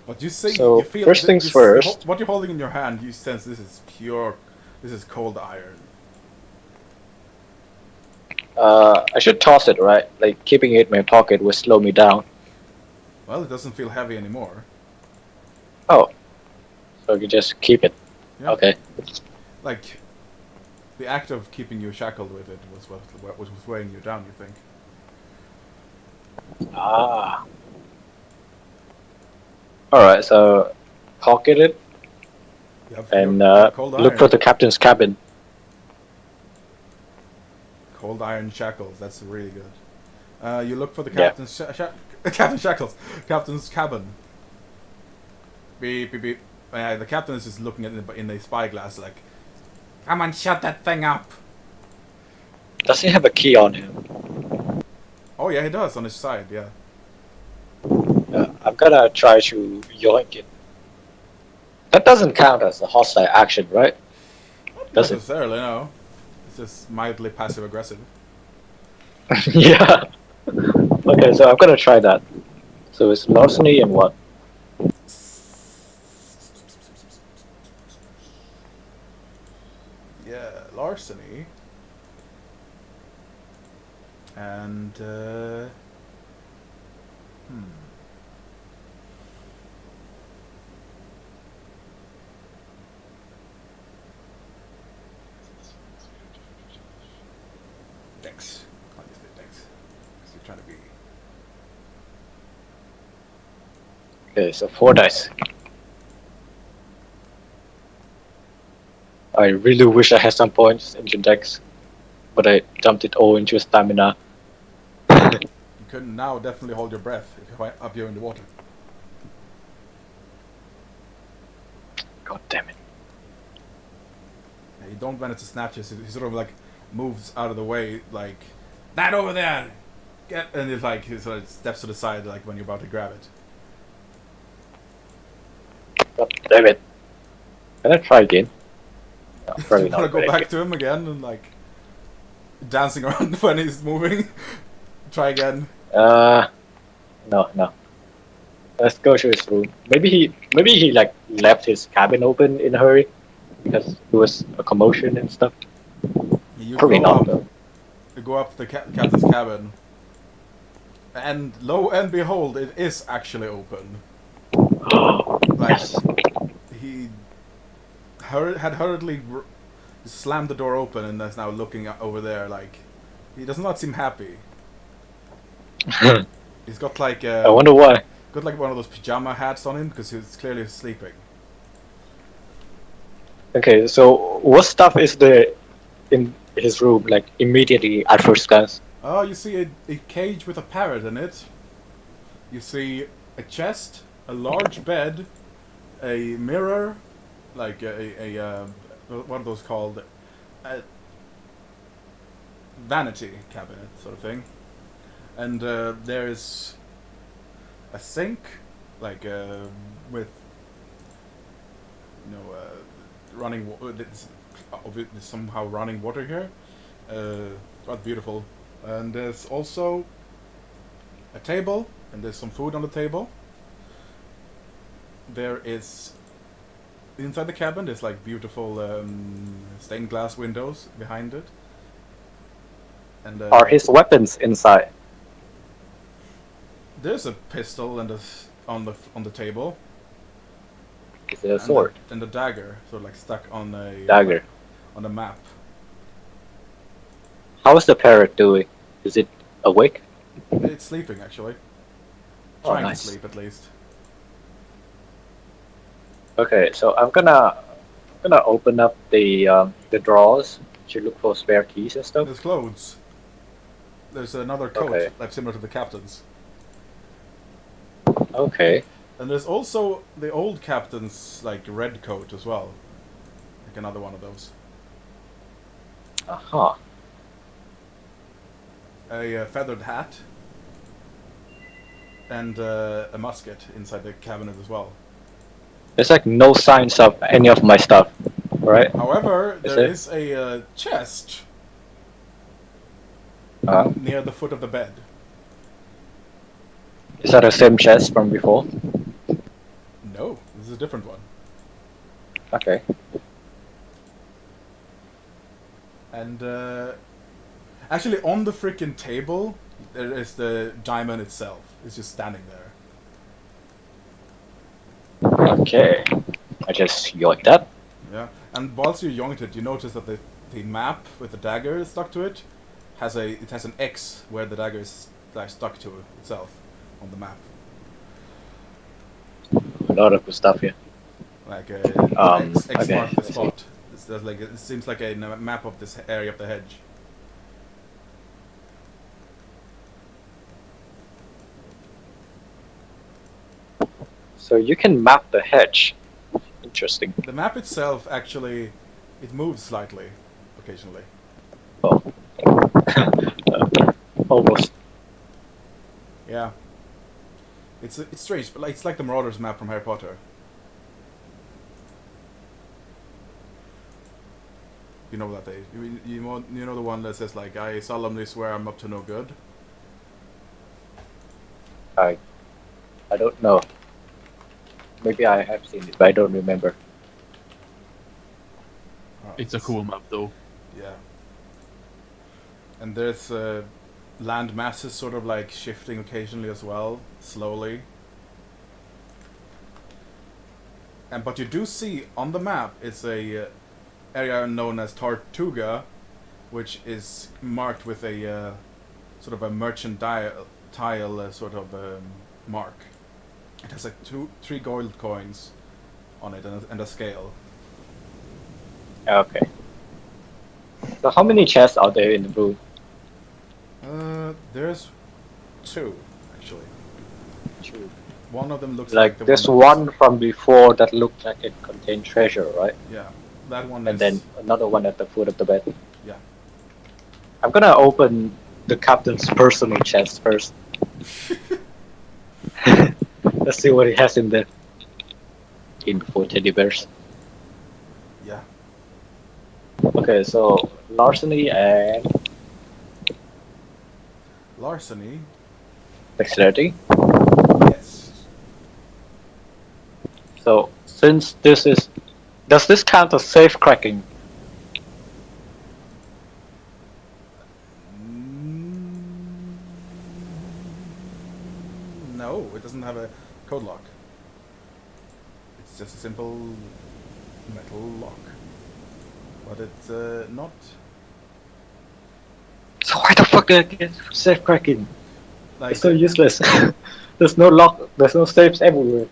S2: But you see,
S3: So,
S2: you feel
S3: first things first.
S2: what you're holding in your hand. You sense this is pure. This is cold iron.
S3: I should toss it, right? Like, keeping it in my pocket will slow me down.
S2: Well, it doesn't feel heavy anymore.
S3: Oh. So you just keep it.
S2: Yeah.
S3: Okay.
S2: Like, the act of keeping you shackled with it was what was weighing you down. You think?
S3: Ah. Alright, so pocket it
S2: You have,
S3: and
S2: you have cold
S3: look
S2: iron.
S3: for the captain's cabin.
S2: Cold iron shackles. That's really good. You look for the
S3: Yeah.
S2: captain's Captain Shackles. Captain's cabin. Beep beep beep. The captain is just looking at it in a spyglass, like, "Come on, shut that thing up."
S3: Does he have a key on him?
S2: Oh yeah, he does on his side. Yeah.
S3: I'm gonna try to yoink it. That doesn't count as a hostile action, right?
S2: Not
S3: Does it?
S2: necessarily, no. It's just mildly passive aggressive.
S3: Yeah. Okay, so I'm gonna try that. So it's larceny and what?
S2: Yeah, larceny. And Dex. Obviously Dex. Because you're trying to be.
S3: Okay, so 4 dice. I really wish I had some points into dex, but I dumped it all into stamina.
S2: You can now definitely hold your breath if you're up here in the water.
S3: God damn it.
S2: Yeah, you don't manage to snatch it. He sort of like moves out of the way, like, "That over there! Get!" And it's like he sort of steps to the side, like when you're about to grab it.
S3: God damn it. Can I try again? No,
S2: You
S3: probably
S2: want to
S3: not.
S2: go
S3: but
S2: back to him again and like dancing around when he's moving? Try again.
S3: No. Let's go to his room. Maybe he like left his cabin open in a hurry because there was a commotion and stuff.
S2: You
S3: Probably
S2: go
S3: not
S2: up.
S3: though.
S2: You go up to the captain's cabin, and lo and behold, it is actually open. Like,
S3: Yes.
S2: he had hurriedly slammed the door open and is now looking over there. Like, he does not seem happy. He's got like
S3: I wonder why.
S2: got like one of those pajama hats on him because he's clearly sleeping.
S3: Okay, so what stuff is there in his room, like immediately at first glance?
S2: Oh, you see a cage with a parrot in it. You see a chest, a large bed, a mirror, like a what are those called? A vanity cabinet sort of thing. And there is a sink, like with running. It's somehow running water here. Quite beautiful. And there's also a table, and there's some food on the table. There is inside the cabin. There's like beautiful stained glass windows behind it. And
S3: Are his weapons inside?
S2: there's a pistol and on the table.
S3: Is it a sword?
S2: And the dagger, sort of like stuck on a
S3: Dagger.
S2: on a map.
S3: How is the parrot doing? Is it awake?
S2: It's sleeping actually.
S3: Oh,
S2: Trying
S3: nice.
S2: to sleep at least.
S3: Okay, so I'm gonna open up the drawers to look for spare keys and stuff.
S2: There's clothes. There's another coat,
S3: Okay.
S2: like similar to the captain's.
S3: Okay.
S2: And there's also the old captain's like red coat as well. Like another one of those.
S3: Aha.
S2: A feathered hat. And a musket inside the cabinet as well.
S3: There's like no signs of any of my stuff, right?
S2: However,
S3: Is
S2: there
S3: it?
S2: is a chest
S3: Uh,
S2: near the foot of the bed.
S3: is that the same chest from before?
S2: No, this is a different one.
S3: Okay.
S2: And actually, on the freaking table, there is the diamond itself. It's just standing there.
S3: Okay. I just yoinked that.
S2: Yeah. And whilst you yoinked it, you notice that the map with the dagger stuck to it has an X where the dagger is stuck to itself on the map.
S3: A lot of good stuff here.
S2: Like X
S3: Okay,
S2: marked the
S3: I see.
S2: spot. It seems like a map of this area of the hedge.
S3: So you can map the hedge. Interesting.
S2: The map itself actually, it moves slightly, occasionally.
S3: Oh. Almost.
S2: Yeah. It's strange, but it's like the Marauders map from Harry Potter. You know that they you know the one that says like, I solemnly swear I'm up to no good.
S3: I don't know. Maybe I have seen it, but I don't remember.
S1: It's a cool map though.
S2: Yeah. And there's land masses sort of like shifting occasionally as well, slowly. But you do see on the map it's a area known as Tartuga, which is marked with a sort of a mercantile sort of mark. It has like 3 gold coins on it and a scale.
S3: Okay. So how many chests are there in the room?
S2: There's 2 actually. One of them looks
S3: Like
S2: the
S3: there's
S2: one.
S3: one from before that looked like it contained treasure, right?
S2: Yeah, that one
S3: And
S2: is.
S3: then another one at the foot of the bed.
S2: Yeah.
S3: I'm gonna open the captain's personal chest first. Let's see what he has in there. In before teddy bears.
S2: Yeah.
S3: Okay, so larceny and
S2: Larceny.
S3: dexterity.
S2: Yes.
S3: So since this is, does this count as safe cracking?
S2: No, it doesn't have a code lock. It's just a simple metal lock. But it's not.
S3: So why the fuck did I get safe cracking?
S2: Like,
S3: It's so useless. There's no lock. There's no safes everywhere.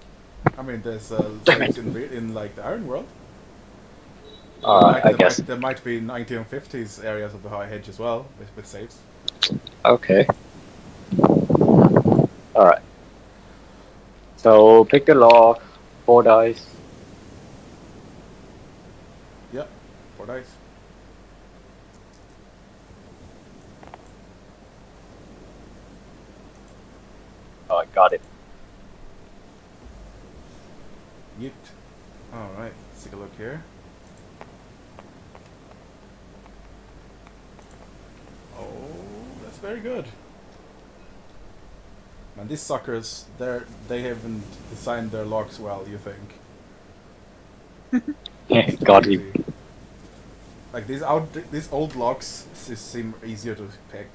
S2: I mean, there's
S3: Damn
S2: safes
S3: it.
S2: in like the Iron World.
S3: I guess.
S2: There might be 1950s areas of the High Hedge as well with safes.
S3: Okay. Alright. So pick the lock, 4 dice.
S2: Yep, 4 dice.
S3: Oh, I got it.
S2: Yeet. Alright, let's take a look here. Oh, that's very good. Man, these suckers, they haven't designed their locks well, you think. It's
S3: Got
S2: crazy.
S3: him.
S2: Like these old locks seem easier to pick.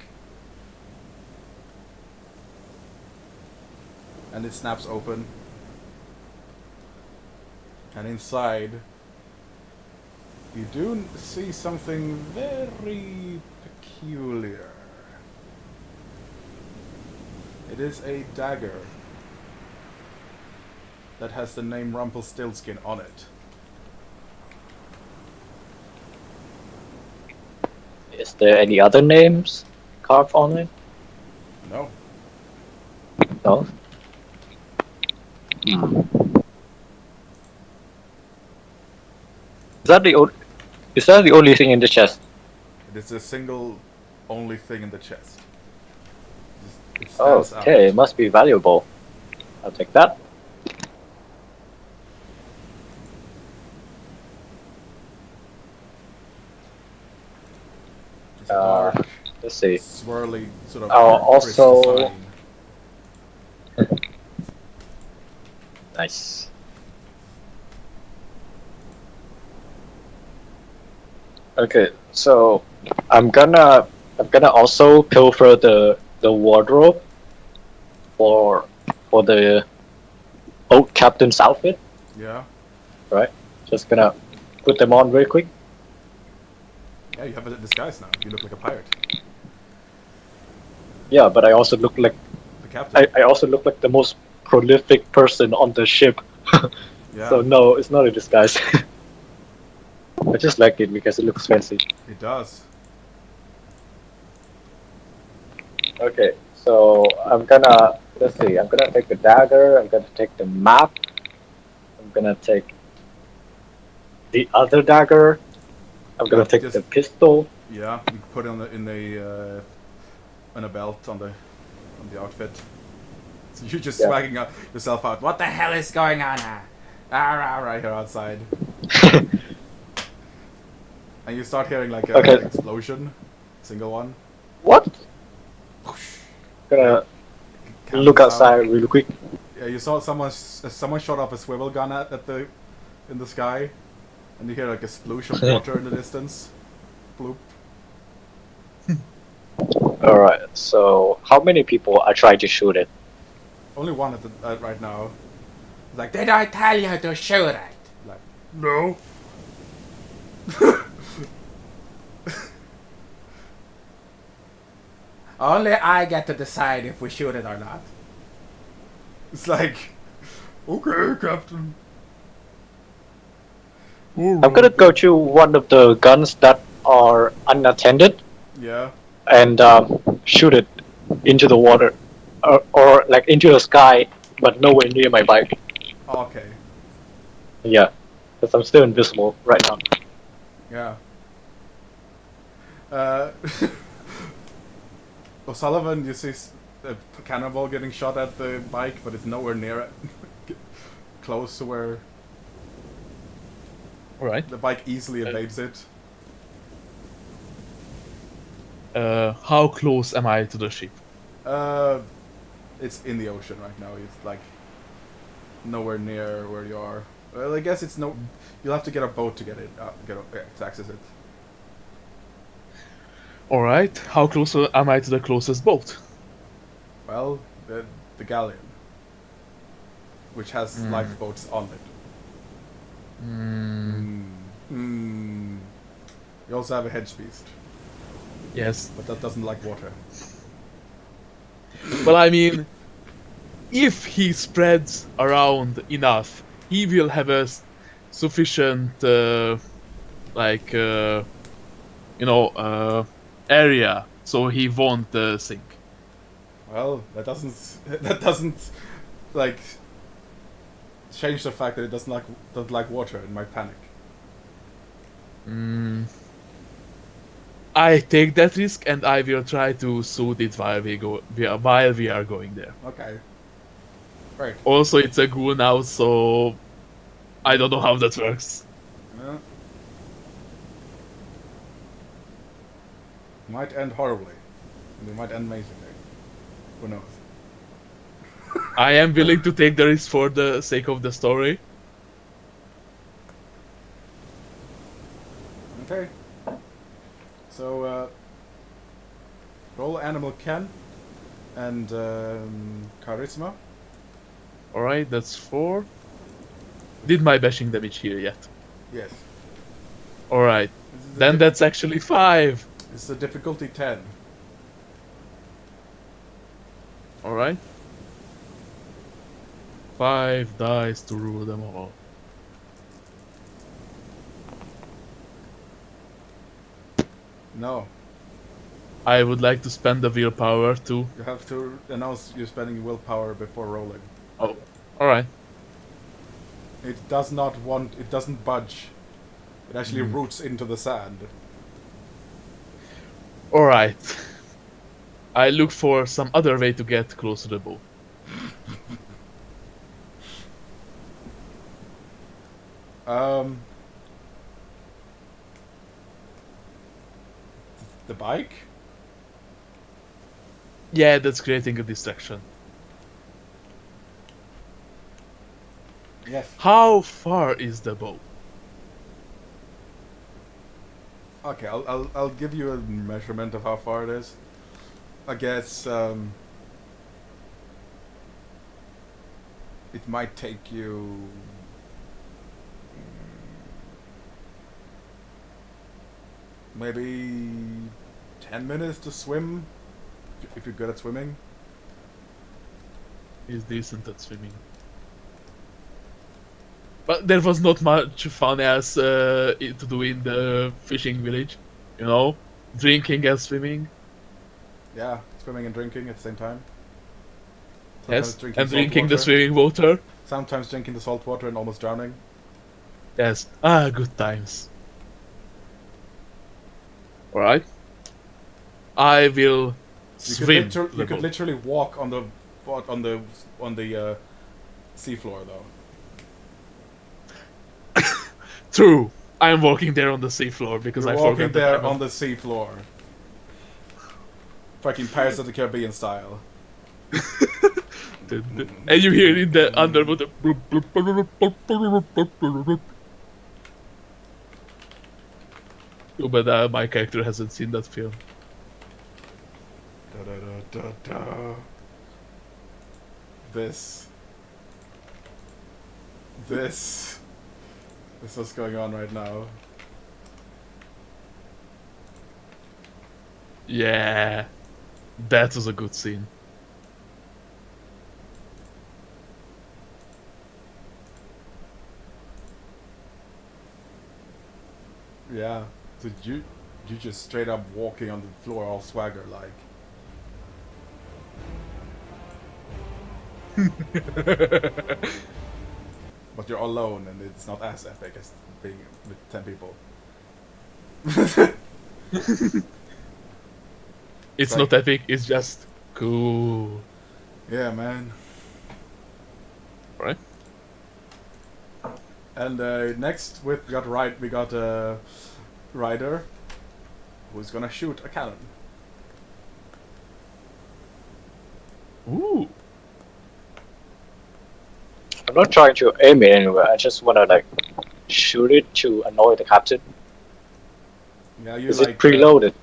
S2: And it snaps open. And inside, you do see something very peculiar. It is a dagger. that has the name Rumpelstiltskin on it.
S3: Is there any other names carved on it?
S2: No.
S3: No. Hmm. Is that the only thing in the chest?
S2: It is a single only thing in the chest. It
S3: Oh,
S2: stands
S3: okay, it
S2: out.
S3: must be valuable. I'll take that.
S2: It's a dark,
S3: Let's see.
S2: swirly sort of
S3: Also-
S2: crystalline.
S3: Nice. Okay, so I'm gonna also pilfer the wardrobe for the old captain's outfit.
S2: Yeah.
S3: Right. Just gonna put them on real quick.
S2: Yeah, you have a disguise now. You look like a pirate.
S3: Yeah, but I also look like
S2: The captain.
S3: I also look like the most prolific person on the ship.
S2: Yeah.
S3: So no, it's not a disguise. I just like it because it looks fancy.
S2: It does.
S3: Okay, so let's see. I'm gonna take the dagger. I'm gonna take the map. I'm gonna take the other dagger. I'm gonna
S2: Yeah,
S3: take
S2: just-
S3: the pistol.
S2: Yeah, you can put it on a belt on the outfit. So you're just
S3: Yeah.
S2: swagging yourself out. What the hell is going on? Right here outside. And you start hearing like
S3: Okay.
S2: an explosion, single one.
S3: What? Gonna
S2: Cannon
S3: look
S2: sound.
S3: outside real quick.
S2: Yeah, you saw someone shot off a swivel gun in the sky, and you hear like a sploosh of water in the distance. Bloop.
S3: All right. So how many people are trying to shoot it?
S2: Only one right now. Like
S4: Did I tell you to shoot it?
S2: like no.
S4: Only I get to decide if we shoot it or not.
S2: It's like okay, Captain.
S3: I'm gonna go to one of the guns that are unattended
S2: Yeah.
S3: and shoot it into the water, or like into the sky, but nowhere near my bike.
S2: Okay.
S3: Yeah, because I'm still invisible right now.
S2: Yeah. O'Sullivan, you see a cannonball getting shot at the bike, but it's nowhere near it. Close to where
S1: Alright.
S2: the bike easily evades it.
S1: How close am I to the ship?
S2: It's in the ocean right now. It's like nowhere near where you are. Well, I guess it's no. You'll have to get a boat to get it. To access it.
S1: Alright, how close am I to the closest boat?
S2: Well, the galleon, which has lifeboats on it. You also have a hedge beast,
S1: Yes.
S2: but that doesn't like water.
S1: Well, I mean, if he spreads around enough, he will have a sufficient, area, so he won't sink.
S2: Well, that doesn't like change the fact that it doesn't like water and might panic.
S1: I take that risk, and I will try to soothe it while we are going there.
S2: Okay. Right.
S1: Also, it's a ghoul now, so I don't know how that works.
S2: Yeah. Might end horribly. And it might end amazingly. Who knows?
S1: I am willing to take the risk for the sake of the story.
S2: Okay. So, roll animal Ken and charisma.
S1: Alright, that's 4. Did my bashing damage here yet?
S2: Yes.
S1: Alright,
S2: This is a
S1: then that's actually 5.
S2: This is a difficulty 10.
S1: Alright. 5 dice to rule them all.
S2: No,
S1: I would like to spend the willpower to.
S2: you have to announce you're spending willpower before rolling.
S1: Oh, alright.
S2: It does not want. It doesn't budge. It actually roots into the sand.
S1: Alright. I look for some other way to get close to the bow.
S2: Um, the bike.
S1: Yeah, that's creating a distraction.
S2: Yes.
S1: How far is the bow?
S2: Okay, I'll give you a measurement of how far it is. I guess it might take you maybe 10 minutes to swim if you're good at swimming.
S1: Is decent at swimming. But there was not much fun else to do in the fishing village. You know? Drinking and swimming.
S2: Yeah, swimming and drinking at the same time.
S1: Yes.
S2: Drinking
S1: And
S2: salt
S1: drinking the
S2: water.
S1: swimming water.
S2: Sometimes drinking the salt water and almost drowning.
S1: Yes. Ah, good times. Alright. I will swim.
S2: You
S1: the
S2: could
S1: boat.
S2: literally walk on the seafloor though.
S1: True. I'm walking there on the seafloor because
S2: You're
S1: I
S2: walking
S1: forgot
S2: there
S1: that
S2: on the seafloor. Fucking Pirates of the Caribbean style.
S1: and you hear in the underwater. But my character hasn't seen that film.
S2: Da, da, da, da, da. This is what's going on right now.
S1: Yeah, that was a good scene.
S2: Yeah. So you just straight up walking on the floor all swagger like. But you're alone and it's not as epic as being with 10 people.
S1: It's
S2: Like-
S1: not epic. It's just cool.
S2: Yeah, man.
S1: Right?
S2: And next we got a rider who's gonna shoot a cannon.
S1: Ooh.
S3: I'm not trying to aim it anywhere. I just wanna like shoot it to annoy the captain.
S2: Yeah, you
S3: Is
S2: like
S3: it preloaded?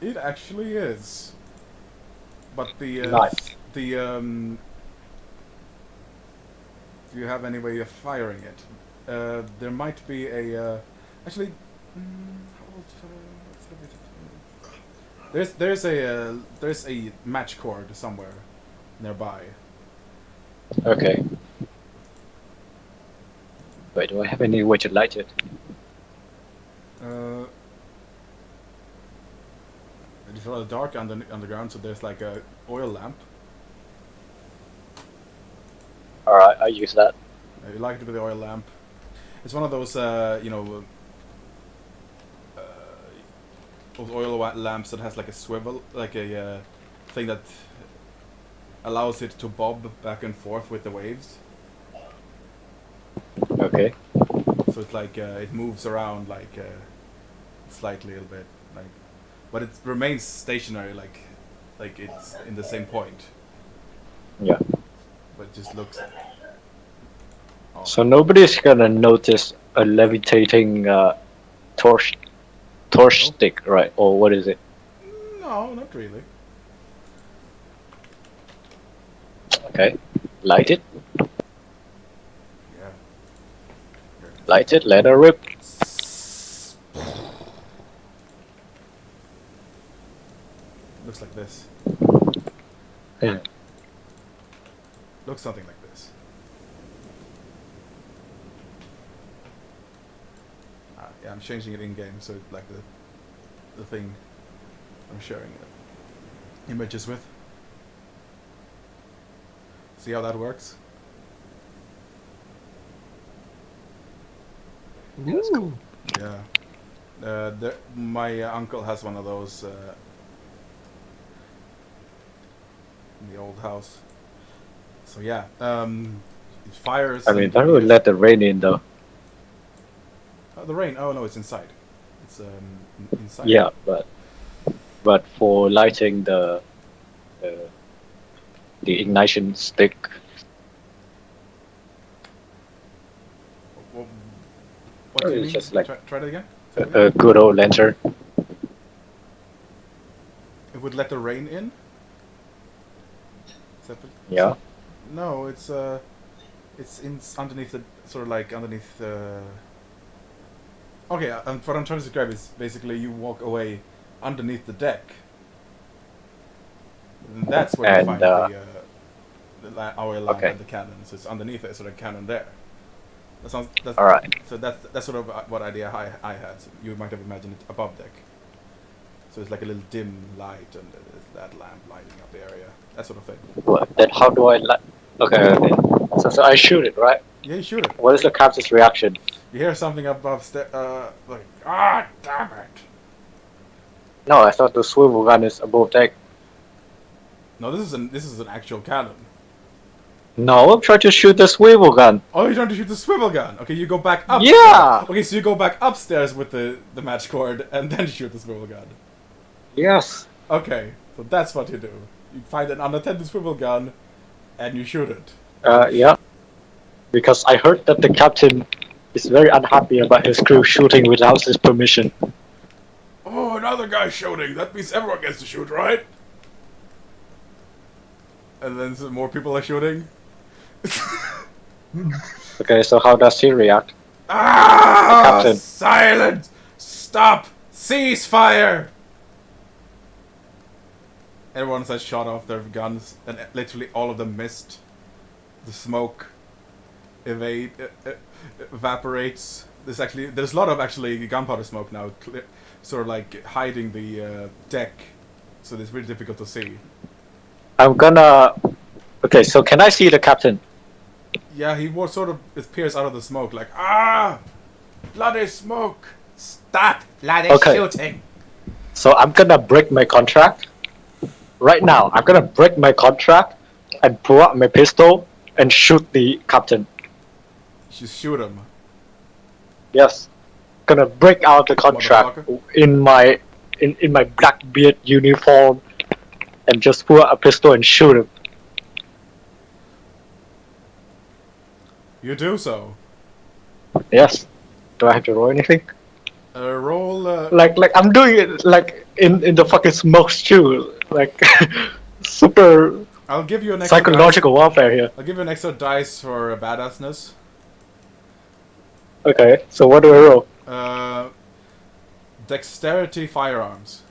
S2: It actually is. But the
S3: Nice.
S2: do you have any way of firing it? There might be a actually. How old, there's a match cord somewhere nearby.
S3: Okay. Wait, do I have any way to light it?
S2: It's rather dark underground, so there's like a oil lamp.
S3: Alright, I use that.
S2: You light it with the oil lamp. It's one of those, those oil lamps that has like a swivel, like a thing that allows it to bob back and forth with the waves.
S3: Okay.
S2: So it's like it moves around like slightly a little bit, like, but it remains stationary, like it's in the same point.
S3: Yeah.
S2: But it just looks. Oh.
S3: So nobody's gonna notice a levitating torch
S2: No.
S3: stick, right? Or what is it?
S2: No, not really.
S3: Okay. Light it.
S2: Yeah.
S3: Light it. Let her rip.
S2: Looks like this.
S3: Yeah.
S2: Looks something like this. Yeah, I'm changing it in game, so like the thing I'm sharing images with. See how that works?
S3: That's cool.
S2: Yeah. My uncle has one of those in the old house. So yeah, it fires.
S3: I mean, that would let the rain in though.
S2: The rain. Oh no, it's inside. It's inside.
S3: Yeah, but for lighting uh, the ignition stick,
S2: What, what do you
S3: it's
S2: mean?
S3: just like
S2: Try that again.
S3: a good old lantern.
S2: It would let the rain in. Is that
S3: Yeah.
S2: No, it's in underneath the sort of like underneath. Okay, what I'm trying to describe is basically you walk away underneath the deck. And that's where you
S3: And,
S2: find our lamp
S3: okay.
S2: and the cannon. So it's underneath it, sort of cannon there. That's
S3: All right.
S2: So that's sort of what idea I had. So you might have imagined it above deck. So it's like a little dim light and there's that lamp lighting up the area. That sort of thing.
S3: Then how do I light? Okay. So I shoot it, right?
S2: Yeah, you shoot it.
S3: What is the captain's reaction?
S2: You hear something above like, damn it.
S3: No, I thought the swivel gun is above deck.
S2: No, this is an actual cannon.
S3: No, I'm trying to shoot the swivel gun.
S2: Oh, you're trying to shoot the swivel gun. Okay, you go back up.
S3: Yeah.
S2: Okay, so you go back upstairs with the match cord and then shoot the swivel gun.
S3: Yes.
S2: Okay, so that's what you do. You find an unattended swivel gun and you shoot it.
S3: Yeah. Because I heard that the captain is very unhappy about his crew shooting without his permission.
S2: Oh, another guy shooting. That means everyone gets to shoot, right? And then some more people are shooting.
S3: Okay, so how does he react?
S2: Ah!
S3: Captain.
S2: Silent! Stop! Cease fire! Everyone has shot off their guns, and literally all of them missed. The smoke evaporates. There's a lot of gunpowder smoke now, sort of like hiding the deck, so it's really difficult to see.
S3: I'm gonna. Okay, so can I see the captain?
S2: Yeah, he was sort of appears out of the smoke, like bloody smoke!
S4: Stop bloody
S3: Okay.
S4: shooting.
S3: So I'm gonna break my contract. Right now, I'm gonna break my contract and pull out my pistol and shoot the captain.
S2: Just shoot him.
S3: Yes. Gonna break out the contract in my Blackbeard uniform and just pull out a pistol and shoot him.
S2: You do so.
S3: Yes. Do I have to roll anything?
S2: Roll.
S3: Like I'm doing it like in the fucking smoke too. Like super
S2: I'll give you an extra
S3: psychological warfare here.
S2: I'll give you an extra dice for badassness.
S3: Okay, so what do I roll?
S2: Dexterity firearms.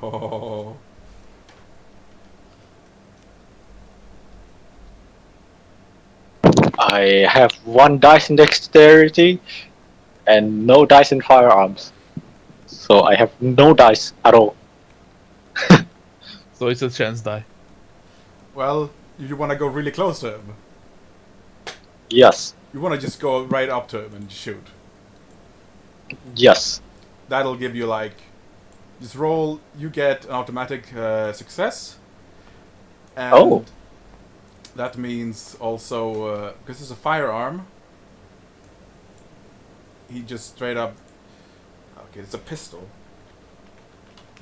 S2: Oh.
S3: I have 1 dice in dexterity and no dice in firearms. So I have no dice at all.
S1: So it's a chance die.
S2: Well, you want to go really close to him.
S3: Yes.
S2: You want to just go right up to him and shoot.
S3: Yes.
S2: That'll give you like, just roll. You get an automatic success. And
S3: Oh.
S2: that means also because it's a firearm. He just straight up. Okay, it's a pistol.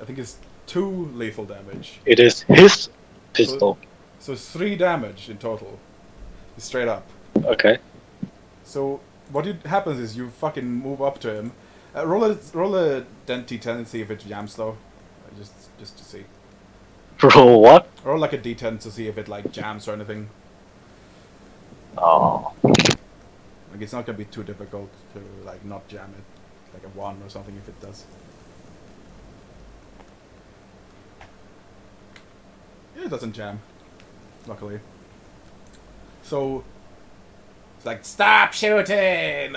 S2: I think it's 2 lethal damage.
S3: It is his pistol.
S2: So it's 3 damage in total. Straight up.
S3: Okay.
S2: So what happens is you fucking move up to him. Roll a D10 and see if it jams though. Just to see.
S3: Roll what?
S2: Roll like a D10 to see if it like jams or anything.
S3: Oh.
S2: Like it's not gonna be too difficult to like not jam it. like a 1 or something if it does. Yeah, it doesn't jam. Luckily. So it's like, stop shooting!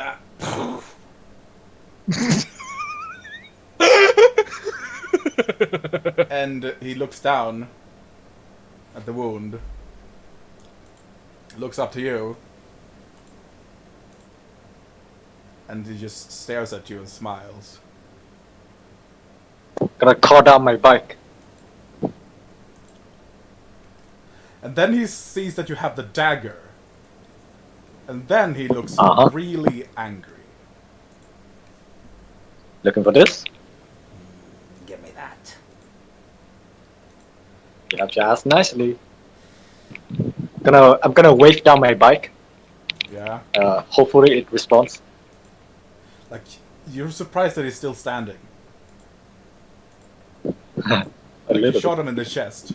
S2: And he looks down at the wound, looks up to you, and he just stares at you and smiles.
S3: Gonna call down my bike.
S2: And then he sees that you have the dagger. And then he looks
S3: Uh-huh.
S2: really angry.
S3: Looking for this?
S4: Give me that.
S3: You have to ask nicely. I'm gonna wave down my bike.
S2: Yeah.
S3: Hopefully it responds.
S2: Like, you're surprised that he's still standing.
S3: A
S2: Like, you
S3: little
S2: shot
S3: bit.
S2: him in the chest.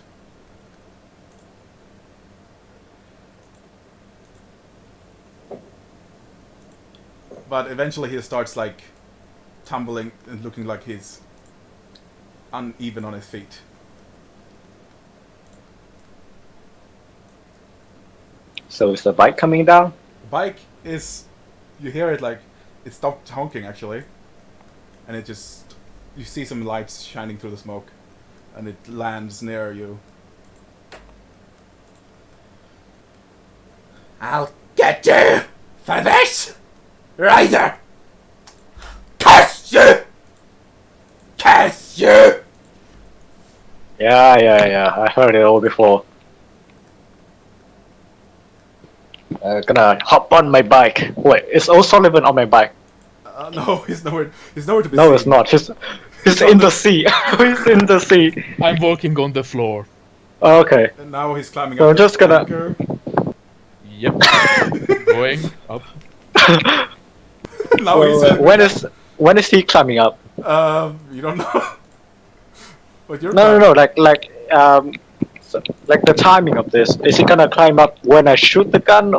S2: But eventually he starts, like, tumbling and looking like he's uneven on his feet.
S3: So is the bike coming down?
S2: The bike is... You hear it, like, it stopped honking, actually. And it just... You see some lights shining through the smoke. And it lands near you.
S4: I'll get you for this, Rider! Curse you! Curse you!
S3: Yeah. I heard it all before. Gonna hop on my bike. Wait, is O'Sullivan on my bike?
S2: No, he's nowhere to be
S3: No,
S2: seen.
S3: it's not. He's in the sea. He's in the sea.
S1: I'm walking on the floor.
S3: Okay.
S2: And now he's climbing
S3: So
S2: up
S3: I'm just
S2: the
S3: gonna-
S2: anchor.
S1: Yep. Going up.
S2: Now he's...
S3: when is he climbing up?
S2: You don't know. But you're
S3: No. Like the timing of this. Is he gonna climb up when I shoot the gun,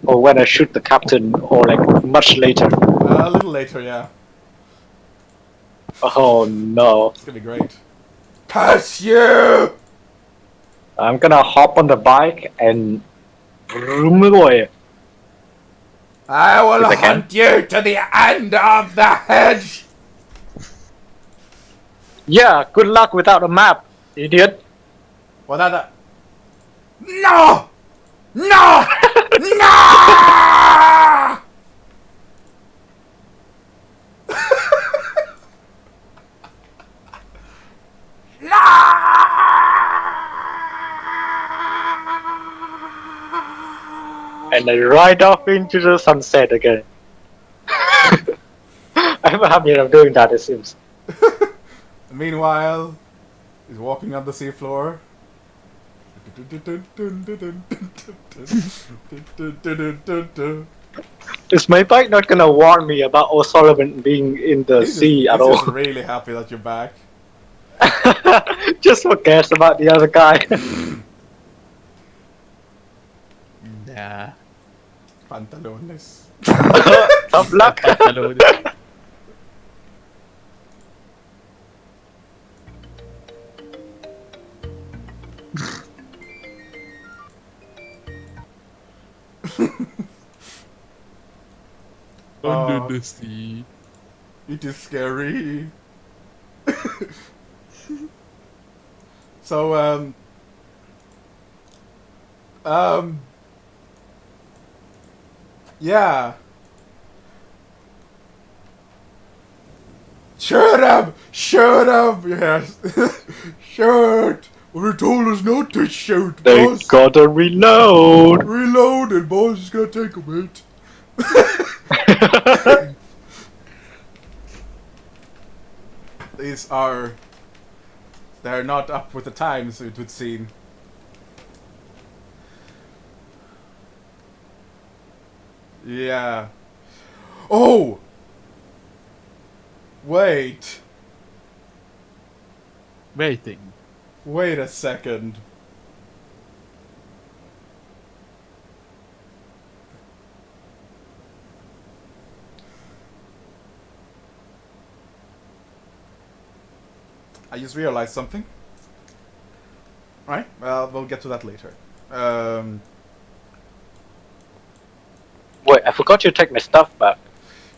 S3: or when I shoot the captain, or like much later?
S2: A little later, yeah.
S3: Oh no!
S2: It's gonna be great. Curse you!
S3: I'm gonna hop on the bike and vroom away.
S4: I will
S3: If I can.
S4: hunt you to the end of the hedge!
S3: Yeah, good luck without a map, idiot.
S2: Well, that...
S4: No! No! No!
S3: And I ride off into the sunset again. I'm happy I'm doing that, it seems.
S2: Meanwhile, he's walking on the seafloor.
S3: Is my bike not gonna warn me about O'Sullivan being in the sea at
S2: He's just
S3: all?
S2: really happy that you're back.
S3: Just forgets about the other guy.
S1: Nah.
S2: Pantalones.
S3: Tough luck.
S1: Hello. Under the sea.
S2: It is scary. So, yeah. Shut up! Shut up! Yes. Shoot! We told us not to shoot,
S3: They
S2: boss.
S3: gotta reload.
S2: Reloaded, boss. It's gonna take a bit. These are... They're not up with the times, it would seem. Yeah. Oh! Wait.
S1: Waiting.
S2: Wait a second. I just realized something. Right? Well, we'll get to that later.
S3: Wait, I forgot to take my stuff back.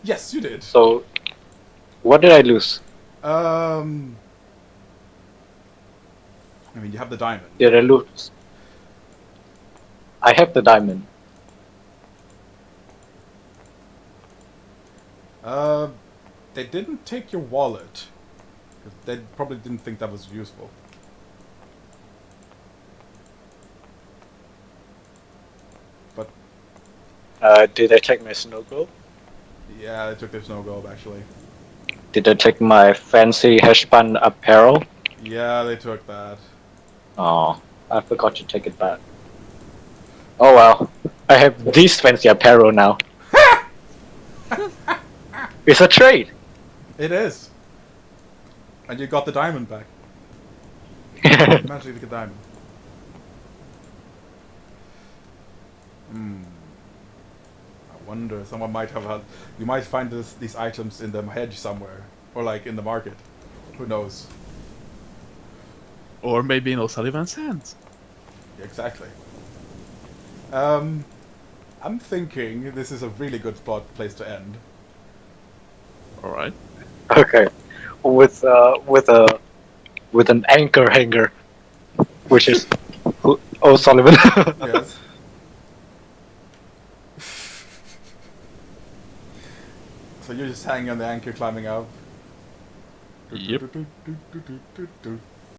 S2: Yes, you did.
S3: So, what did I lose?
S2: I mean, you have the diamond.
S3: Did I lose? I have the diamond.
S2: They didn't take your wallet. 'Cause they probably didn't think that was useful. But
S3: Did I take my snow globe?
S2: yeah, they took their snow globe actually.
S3: Did I take my fancy heshpan apparel?
S2: Yeah, they took that.
S3: Oh, I forgot to take it back. Oh well, I have this fancy apparel now. It's a trade.
S2: It is. And you got the diamond back. Magically get diamond. I wonder, someone might have had... You might find these items in the hedge somewhere. Or like in the market. Who knows?
S1: Or maybe in O'Sullivan's hands.
S2: Exactly. I'm thinking this is a really good place to end.
S1: Alright.
S3: Okay, with an anchor hanger, which is Sullivan.
S2: Yes. So you're just hanging on the anchor, climbing up.
S1: Yep.